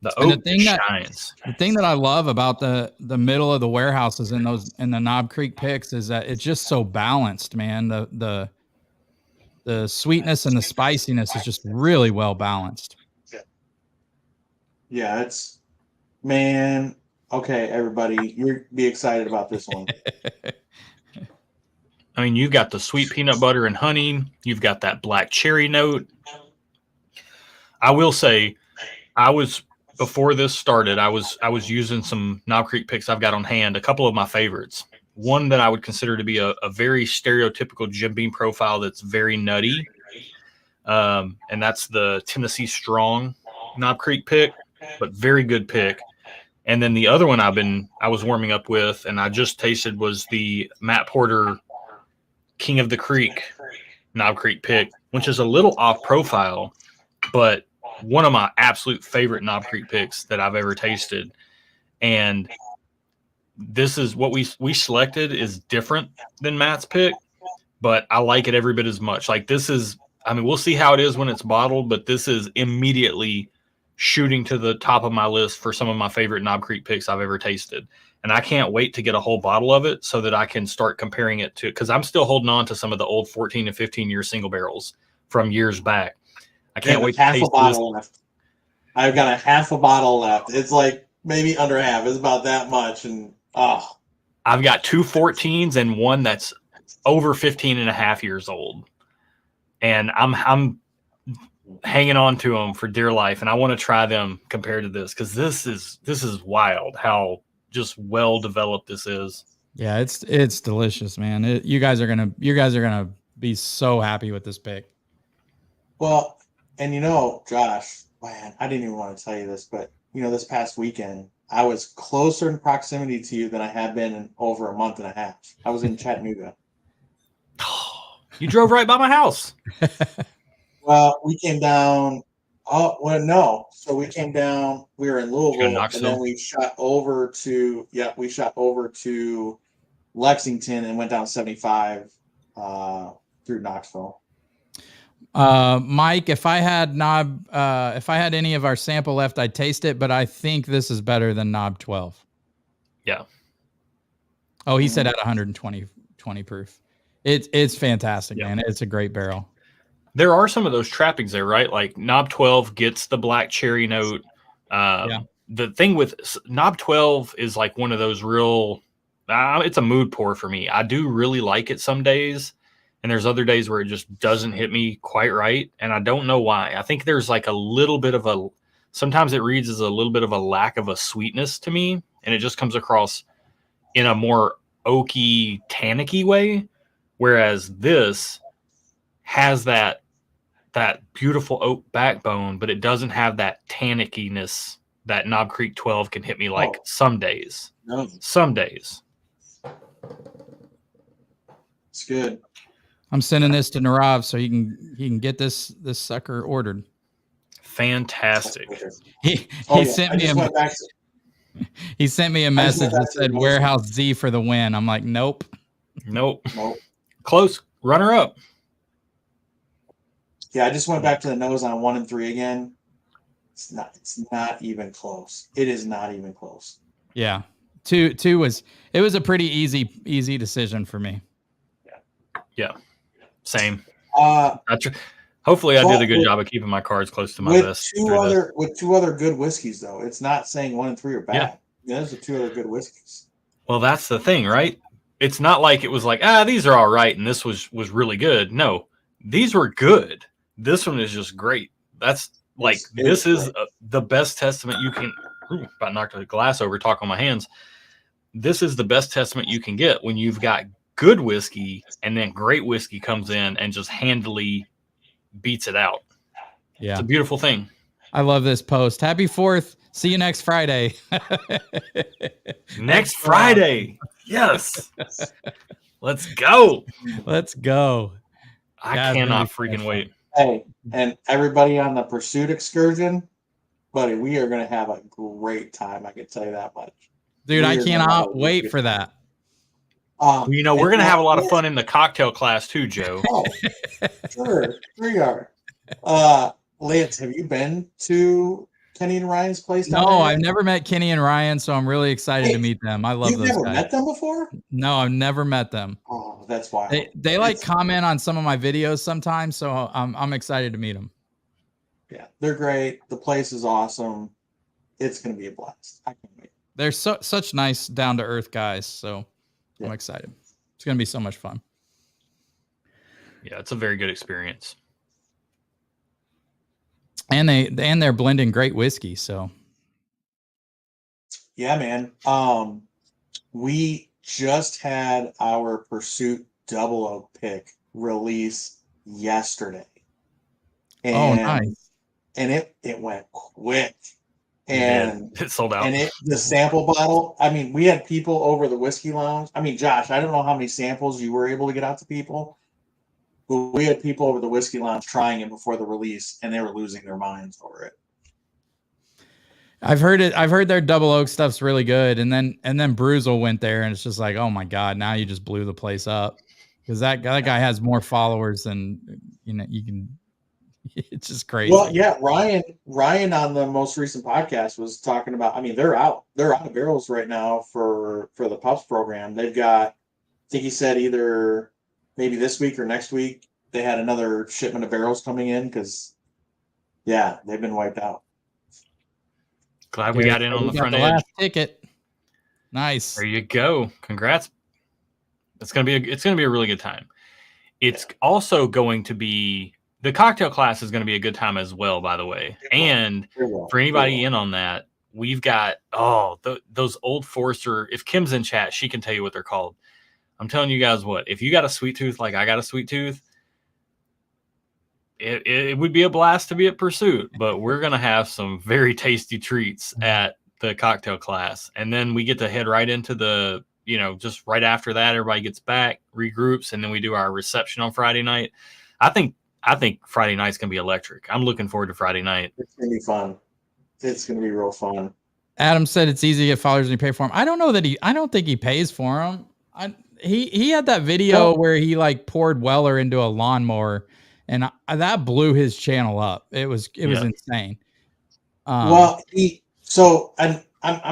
the oak shines. The thing that I love about the middle of the warehouses in the Knob Creek picks is that it's just so balanced, man. The sweetness and the spiciness is just really well balanced. Yeah, it's, man. Okay, everybody, you'll be excited about this one. I mean, you've got the sweet peanut butter and honey. You've got that black cherry note. I will say, before this started, I was using some Knob Creek picks I've got on hand, a couple of my favorites. One that I would consider to be a very stereotypical Jim Beam profile that's very nutty. And that's the Tennessee Strong Knob Creek pick, but very good pick. And then the other one I was warming up with, and I just tasted, was the Matt Porter King of the Creek Knob Creek pick, which is a little off profile, but one of my absolute favorite Knob Creek picks that I've ever tasted. And this is what we selected is different than Matt's pick, but I like it every bit as much. Like this is, I mean, we'll see how it is when it's bottled, but this is immediately shooting to the top of my list for some of my favorite Knob Creek picks I've ever tasted. And I can't wait to get a whole bottle of it so that I can start comparing it to, because I'm still holding on to some of the old 14 and 15 year single barrels from years back. I can't wait to taste this. I've got a half a bottle left. It's like maybe under half. It's about that much. And I've got 2 14s and one that's over 15 and a half years old. And I'm hanging on to them for dear life. And I want to try them compared to this, because this is wild how just well developed this is. Yeah, it's delicious, man. You guys are gonna be so happy with this pick. well, and Josh, man, I didn't even want to tell you this, but this past weekend I was closer in proximity to you than I have been in over a month and a half. I was in Chattanooga. You drove right by my house. Well, we came down. Oh, well, no. So we came down. We were in Go to Louisville, and Knoxville? then we shot over to Lexington and went down 75 through Knoxville. Mike, if I had any of our sample left, I'd taste it, but I think this is better than Knob 12. Yeah. Oh, he said at 120 proof. It's fantastic, Yeah. man. It's a great barrel. There are some of those trappings there, right? Like Knob 12 gets the black cherry note. Yeah. The thing with Knob 12 is like one of those real, it's a mood pour for me. I do really like it some days, and there's other days where it just doesn't hit me quite right. And I don't know why. I think there's like a little bit of sometimes it reads as a little bit of a lack of a sweetness to me. And it just comes across in a more oaky, tannicky way. Whereas this has that beautiful oak backbone, but it doesn't have that tannickiness that Knob Creek 12 can hit me like some days. No, Some days. it's good. I'm sending this to Narav so he can get this sucker ordered. Fantastic. He I sent me just went back to, he sent me a I just message went back that to the said notes. Warehouse Z for the win. I'm like, nope. Nope. Nope. Close. Runner up. Yeah, I just went back to the nose on 1 and 3 again. It's not even close. It is not even close. Yeah. Two was a pretty easy decision for me. Yeah. Same. Well, Hopefully I did a good job of keeping my cards close to my with vest. two other good whiskeys though. It's not saying 1 and 3 are bad. Yeah, those are 2 other good whiskeys. Well, that's the thing, right? It's not like it was like, these are all right, and this was really good. No, these were good. This one is just great. That's like, this is the best testament you can. About knocked a glass over, talk on my hands. This is the best testament you can get when you've got good whiskey, and then great whiskey comes in and just handily beats it out. Yeah. It's a beautiful thing. I love this post. Happy 4th. See you next Friday. Next Friday. Yes. Let's go. Let's go. I Yeah, it's gonna cannot be freaking fun. wait. Hey, and everybody on the Pursuit excursion, buddy, we are going to have a great time. I can tell you that much. Dude, I We're gonna have cannot a wait good for that. Well, we're and going to have a lot of Lance- fun in the cocktail class too, Joe. Oh, sure we are. Lance, have you been to Kenny and Ryan's place? down No, there I've yet? never met Kenny and Ryan, so I'm really excited to Hey, meet them. I love You've those never guys. met them before? No, I've never met them. Oh, that's wild. They like It's- comment on some of my videos sometimes, so I'm excited to meet them. Yeah, they're great. The place is awesome. It's going to be a blast. I can't wait. They're such nice, down to earth guys, so Yeah. I'm excited. It's gonna be so much fun. Yeah, it's a very good experience. And they're blending great whiskey, so Yeah, man. We just had our Pursuit Double Oak pick release yesterday. And, nice. And it went quick. And it sold out. and the sample bottle, I mean, we had people over the whiskey lounge. I mean, Josh, I don't know how many samples you were able to get out to people, but we had people over the whiskey lounge trying it before the release, and they were losing their minds over it. I've heard their double oak stuff's really good, and then Bruzel went there, and it's just like, oh my god, now you just blew the place up, because that guy has more followers than you can. It's just crazy. Well, yeah, Ryan on the most recent podcast was talking about. I mean, they're out of barrels right now for the Pups program. They've got, I think he said either maybe this week or next week they had another shipment of barrels coming in because, yeah, they've been wiped out. Glad we got in on the front edge. Last ticket. Nice. There you go. Congrats. It's gonna be a really good time. It's also going to be the cocktail class is going to be a good time as well, by the way. And for anybody in on that, we've got those Old Forester. If Kim's in chat, she can tell you what they're called. I'm telling you guys what, if you got a sweet tooth like I got a sweet tooth, it would be a blast to be at Pursuit, but we're going to have some very tasty treats at the cocktail class. And then we get to head right into the, just right after that, everybody gets back, regroups, and then we do our reception on Friday night. I think Friday night's going to be electric. I'm looking forward to Friday night. It's going to be fun. It's going to be real fun. Adam said it's easy to get followers and you pay for them. I don't think he pays for them. He had that video where he like poured Weller into a lawnmower, and that blew his channel up. It was insane. I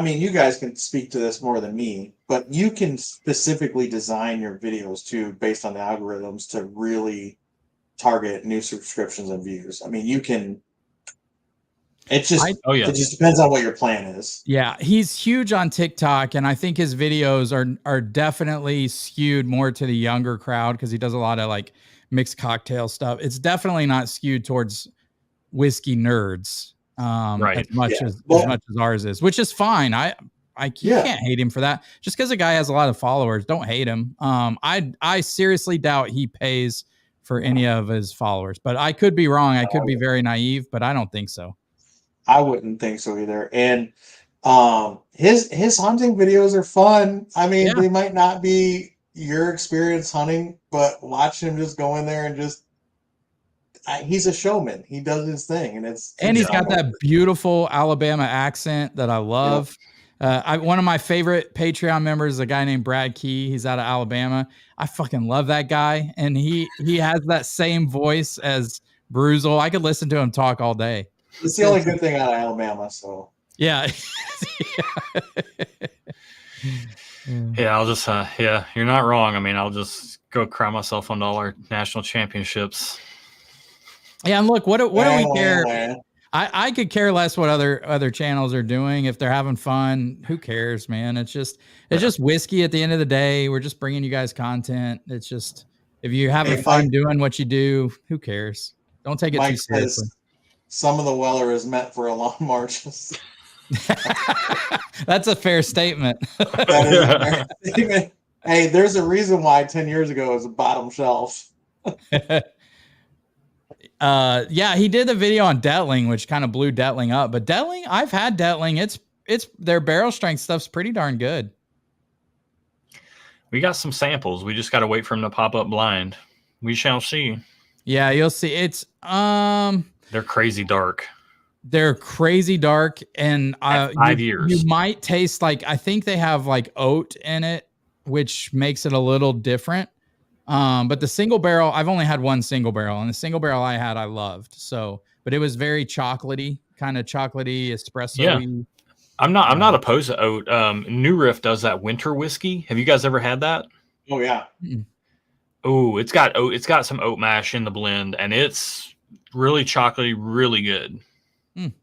mean, you guys can speak to this more than me, but you can specifically design your videos too based on the algorithms to really target new subscriptions and views. I mean, you can. It just depends on what your plan is. Yeah, he's huge on TikTok, and I think his videos are definitely skewed more to the younger crowd because he does a lot of like mixed cocktail stuff. It's definitely not skewed towards whiskey nerds as much as ours is, which is fine. I can't hate him for that. Just because a guy has a lot of followers, don't hate him. I seriously doubt he pays for any of his followers, but I could be wrong. I could be very naive, but I don't think so. I wouldn't think so either. And his hunting videos are fun. I mean, they might not be your experience hunting, but watching him just go in there and he's a showman. He does his thing, and he's got that beautiful Alabama accent that I love. One of my favorite Patreon members is a guy named Brad Key. He's out of Alabama. I fucking love that guy, and he has that same voice as Bruzel. I could listen to him talk all day. It's the only good thing out of Alabama, so. Yeah. I'll just, you're not wrong. I mean, I'll just go cry myself onto all our national championships. Yeah, and look, what do we care? I could care less what other channels are doing. If they're having fun, who cares, man? It's just whiskey at the end of the day. We're just bringing you guys content. It's just, if you're having fun doing what you do, who cares? Don't take it too seriously. Some of the Weller is meant for a long marches. That's a fair statement. Hey, there's a reason why 10 years ago it was a bottom shelf. He did the video on Detling, which kind of blew Detling up. But Detling, I've had Detling. It's their barrel strength stuff's pretty darn good. We got some samples. We just got to wait for them to pop up blind. We shall see. Yeah, you'll see. It's they're crazy dark. They're crazy dark, and 5 years. You might taste I think they have like oat in it, which makes it a little different. But the single barrel, I've only had one single barrel, and the single barrel I had, I loved. So, but it was very chocolatey, kind of chocolatey espresso. Yeah. I'm not opposed to oat. New Riff does that winter whiskey. Have you guys ever had that? Oh yeah. Oh, it's got some oat mash in the blend, and it's really chocolatey, really good.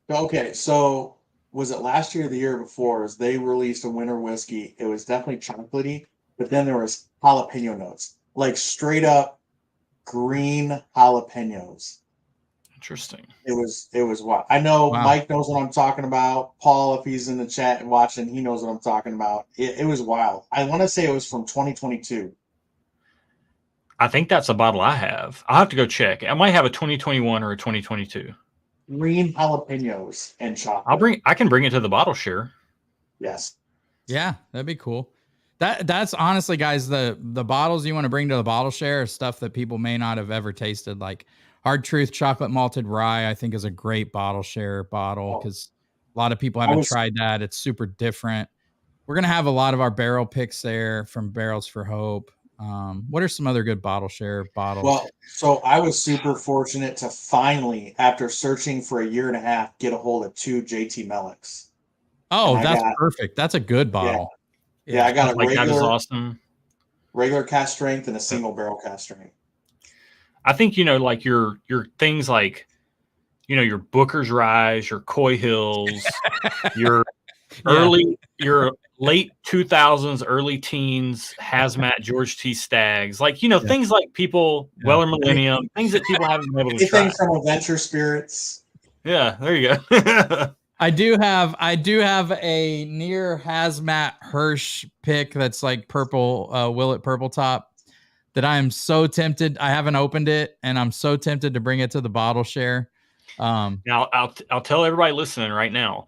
Okay, so was it last year or the year before? As they released a winter whiskey, it was definitely chocolatey, but then there was jalapeno notes, like straight up green jalapenos. Interesting. It was wild. I know Mike knows what I'm talking about. Paul, if he's in the chat and watching, he knows what I'm talking about. It was wild. I want to say it was from 2022. I think that's a bottle I have. I'll have to go check. I might have a 2021 or a 2022. Green jalapenos and chocolate. I can bring it to the bottle share. Yes. Yeah, that'd be cool. That's honestly, guys, the bottles you want to bring to the bottle share are stuff that people may not have ever tasted. Like Hard Truth Chocolate Malted Rye, I think is a great bottle share bottle because a lot of people haven't tried that. It's super different. We're going to have a lot of our barrel picks there from Barrels for Hope. What are some other good bottle share bottles? Well, so I was super fortunate to finally, after searching for a year and a half, get a hold of 2 JT Mellicks. Oh, that's perfect. That's a good bottle. Yeah, I got a that is awesome. Regular cast strength and a single barrel cast strength. I think, your things like, your Booker's Rise, your Coy Hills, your Yeah. your late 2000s, early teens hazmat George T. Stags, things like people Weller Millennium, things that people haven't been able to try. Anything from Adventure Spirits. Yeah, there you go. I do have a near hazmat Hirsch pick that's like purple, Willet purple top that I am so tempted. I haven't opened it and I'm so tempted to bring it to the bottle share. Now I'll tell everybody listening right now,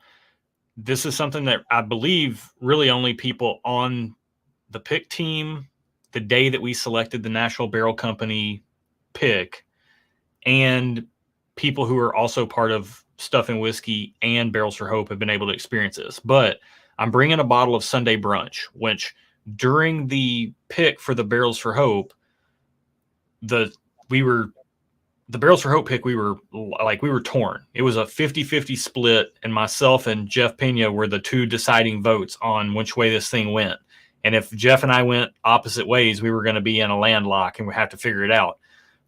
this is something that I believe really only people on the pick team, the day that we selected the Nashville Barrel Company pick, and people who are also part of Stuff and Whiskey and Barrels for Hope have been able to experience this. But I'm bringing a bottle of Sunday Brunch, which during the pick for the Barrels for Hope, the Barrels for Hope pick, we were torn. It was a 50-50 split, and myself and Jeff Pena were the two deciding votes on which way this thing went. And if Jeff and I went opposite ways, we were going to be in a landlock and we have to figure it out.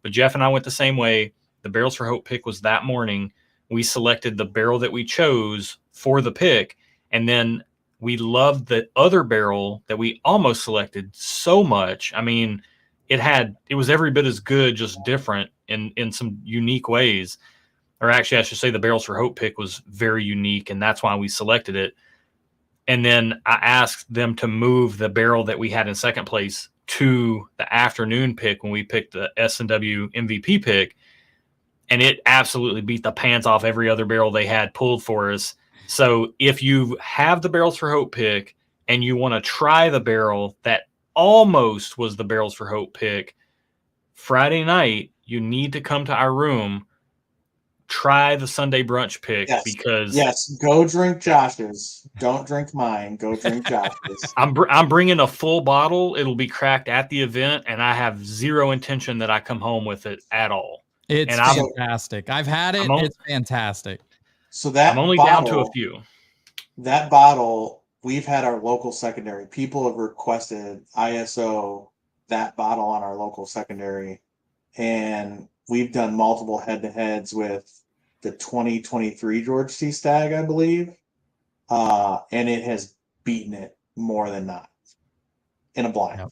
But Jeff and I went the same way. The Barrels for Hope pick was that morning. We selected the barrel that we chose for the pick, and then we loved the other barrel that we almost selected so much. I mean, it was every bit as good, just different in some unique ways. Or actually, I should say the Barrels for Hope pick was very unique, and that's why we selected it. And then I asked them to move the barrel that we had in second place to the afternoon pick when we picked the S&W MVP pick. And it absolutely beat the pants off every other barrel they had pulled for us. So if you have the Barrels for Hope pick and you want to try the barrel that almost was the Barrels for Hope pick, Friday night, you need to come to our room, try the Sunday Brunch pick, because go drink Josh's. Don't drink mine. Go drink Josh's. I'm bringing a full bottle. It'll be cracked at the event, and I have zero intention that I come home with it at all. It's fantastic. I've had it. It's fantastic. So that I'm only down to a few. That bottle, we've had our local secondary. People have requested ISO that bottle on our local secondary, and we've done multiple head-to-heads with the 2023 George T. Stag, I believe, and it has beaten it more than not in a blind.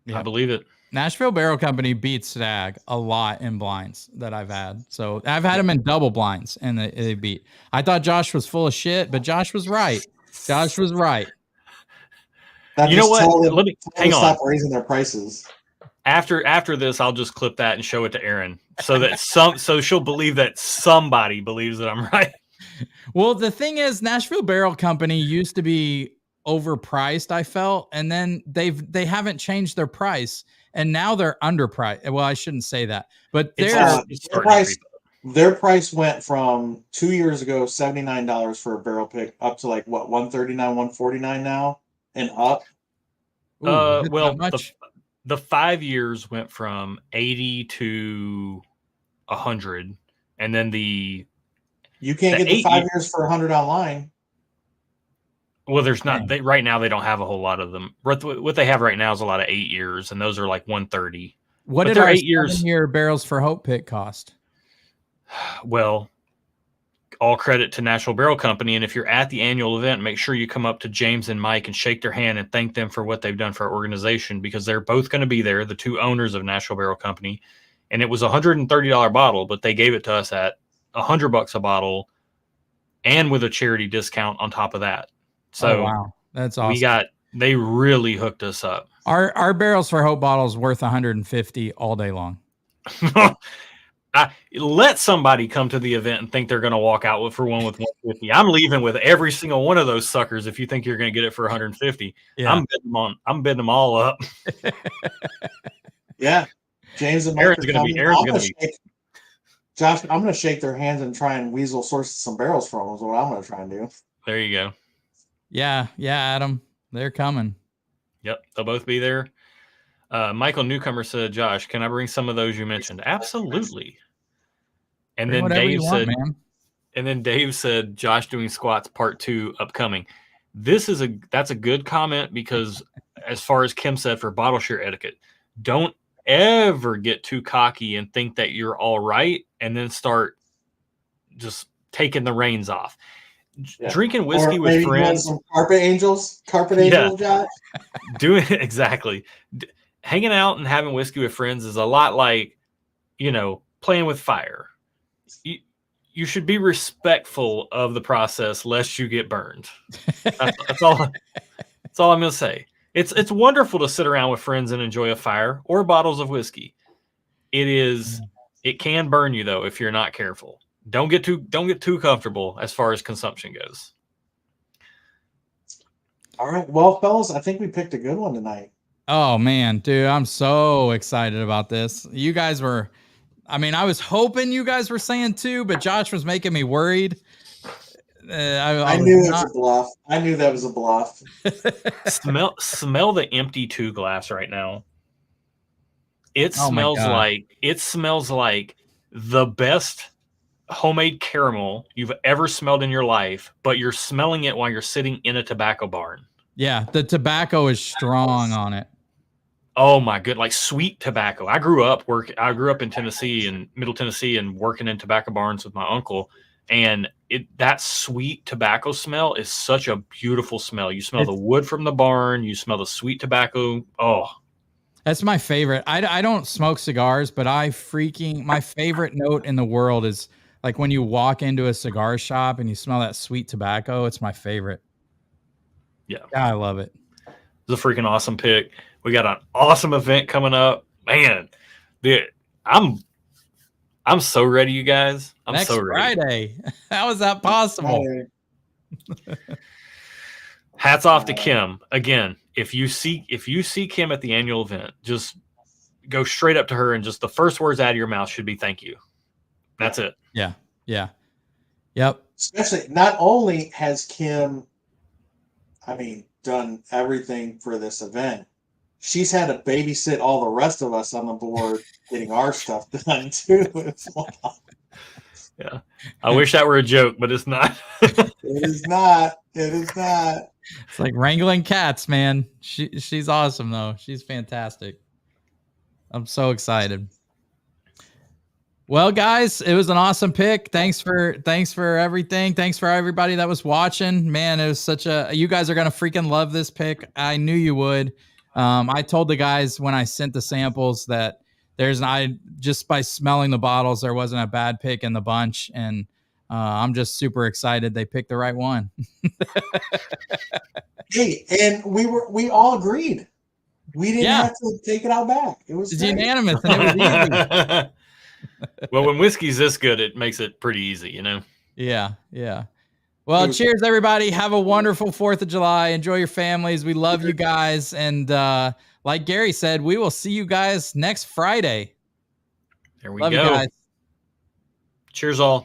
Yep. I believe it. Nashville Barrel Company beats Stag a lot in blinds that I've had. So I've had them in double blinds, and they beat. I thought Josh was full of shit, but Josh was right. Josh was right. You know what? Let me hang on. Stop raising their prices. After this, I'll just clip that and show it to Erin, so that so she'll believe that somebody believes that I'm right. Well, the thing is, Nashville Barrel Company used to be overpriced, I felt, and then they haven't changed their price, and now they're underpriced. Well, I shouldn't say that, but their price went from 2 years ago $79 for a barrel pick up to like what, $139, $149 now and up. Well, the 5 years went from 80 to 100, and then you can't get the 5 years for 100 online. Well, there's not. Right now, they don't have a whole lot of them. What they have right now is a lot of 8 years, and those are like 130. What did our 7-year Barrels for Hope pick cost? Well, all credit to Nashville Barrel Company, and if you're at the annual event, make sure you come up to James and Mike and shake their hand and thank them for what they've done for our organization, because they're both going to be there, the two owners of Nashville Barrel Company, and it was a $130 bottle, but they gave it to us at $100 a bottle, and with a charity discount on top of that. So wow, that's awesome. They really hooked us up. Our Barrels for Hope bottle is worth $150 all day long. Let somebody come to the event and think they're going to walk out for one with 150. I'm leaving with every single one of those suckers. If you think you're going to get it for 150, yeah. I'm bidding them all up. Yeah, James and Mike Aaron's going to be. Josh, I'm going to shake their hands and try and weasel source some barrels from them. Is what I'm going to try and do. There you go. Yeah, Adam, they're coming. Yep, they'll both be there. Michael Newcomer said, "Josh, can I bring some of those you mentioned?" Absolutely. And then Dave said, "Josh doing squats part 2 upcoming." That's a good comment, because as far as Kim said, for bottle share etiquette, don't ever get too cocky and think that you're all right, and then start just taking the reins off. Yeah. Drinking whiskey Or with maybe you want friends. some carpet angels, Yeah. Josh. Doing it exactly. Hanging out and having whiskey with friends is a lot like, playing with fire. You should be respectful of the process lest you get burned. That's all. That's all I'm gonna say. It's wonderful to sit around with friends and enjoy a fire or bottles of whiskey. It can burn you though if you're not careful. Don't get too comfortable as far as consumption goes. All right. Well, fellas, I think we picked a good one tonight. Oh man, dude, I'm so excited about this. You guys were, I was hoping you guys were saying 2, but Josh was making me worried. I knew it was a bluff. I knew that was a bluff. Smell the empty 2 glass right now. It smells like the best homemade caramel you've ever smelled in your life, but you're smelling it while you're sitting in a tobacco barn. Yeah, the tobacco is strong on it. Oh my good, like sweet tobacco. I grew up in Tennessee, in Middle Tennessee, and working in tobacco barns with my uncle. And that sweet tobacco smell is such a beautiful smell. You smell the wood from the barn. You smell the sweet tobacco. Oh, that's my favorite. I don't smoke cigars, but my favorite note in the world is like when you walk into a cigar shop and you smell that sweet tobacco. It's my favorite. Yeah, I love it. It's a freaking awesome pick. We got an awesome event coming up, man. Dude, I'm so ready, you guys. I'm Next so ready. Friday. How is that possible? Hats off to Kim. Again, if you see Kim at the annual event, just go straight up to her and just the first words out of your mouth should be thank you. That's it. Yeah. Yeah. Yep. Especially, not only has Kim, done everything for this event, she's had to babysit all the rest of us on the board getting our stuff done too. Yeah. I wish that were a joke, but it's not. It is not. It's like wrangling cats, man. She's awesome though. She's fantastic. I'm so excited. Well, guys, it was an awesome pick. Thanks for everything. Thanks for everybody that was watching. Man, it was you guys are going to freaking love this pick. I knew you would. I told the guys when I sent the samples that just by smelling the bottles, there wasn't a bad pick in the bunch. And I'm just super excited they picked the right one. Hey, and we all agreed. We didn't have to take it out back. It was unanimous and it was easy. Well, when whiskey's this good, it makes it pretty easy, Yeah. Well, cheers, everybody. Have a wonderful 4th of July. Enjoy your families. We love you guys. And like Gary said, we will see you guys next Friday. There we love go. You guys. Cheers, all.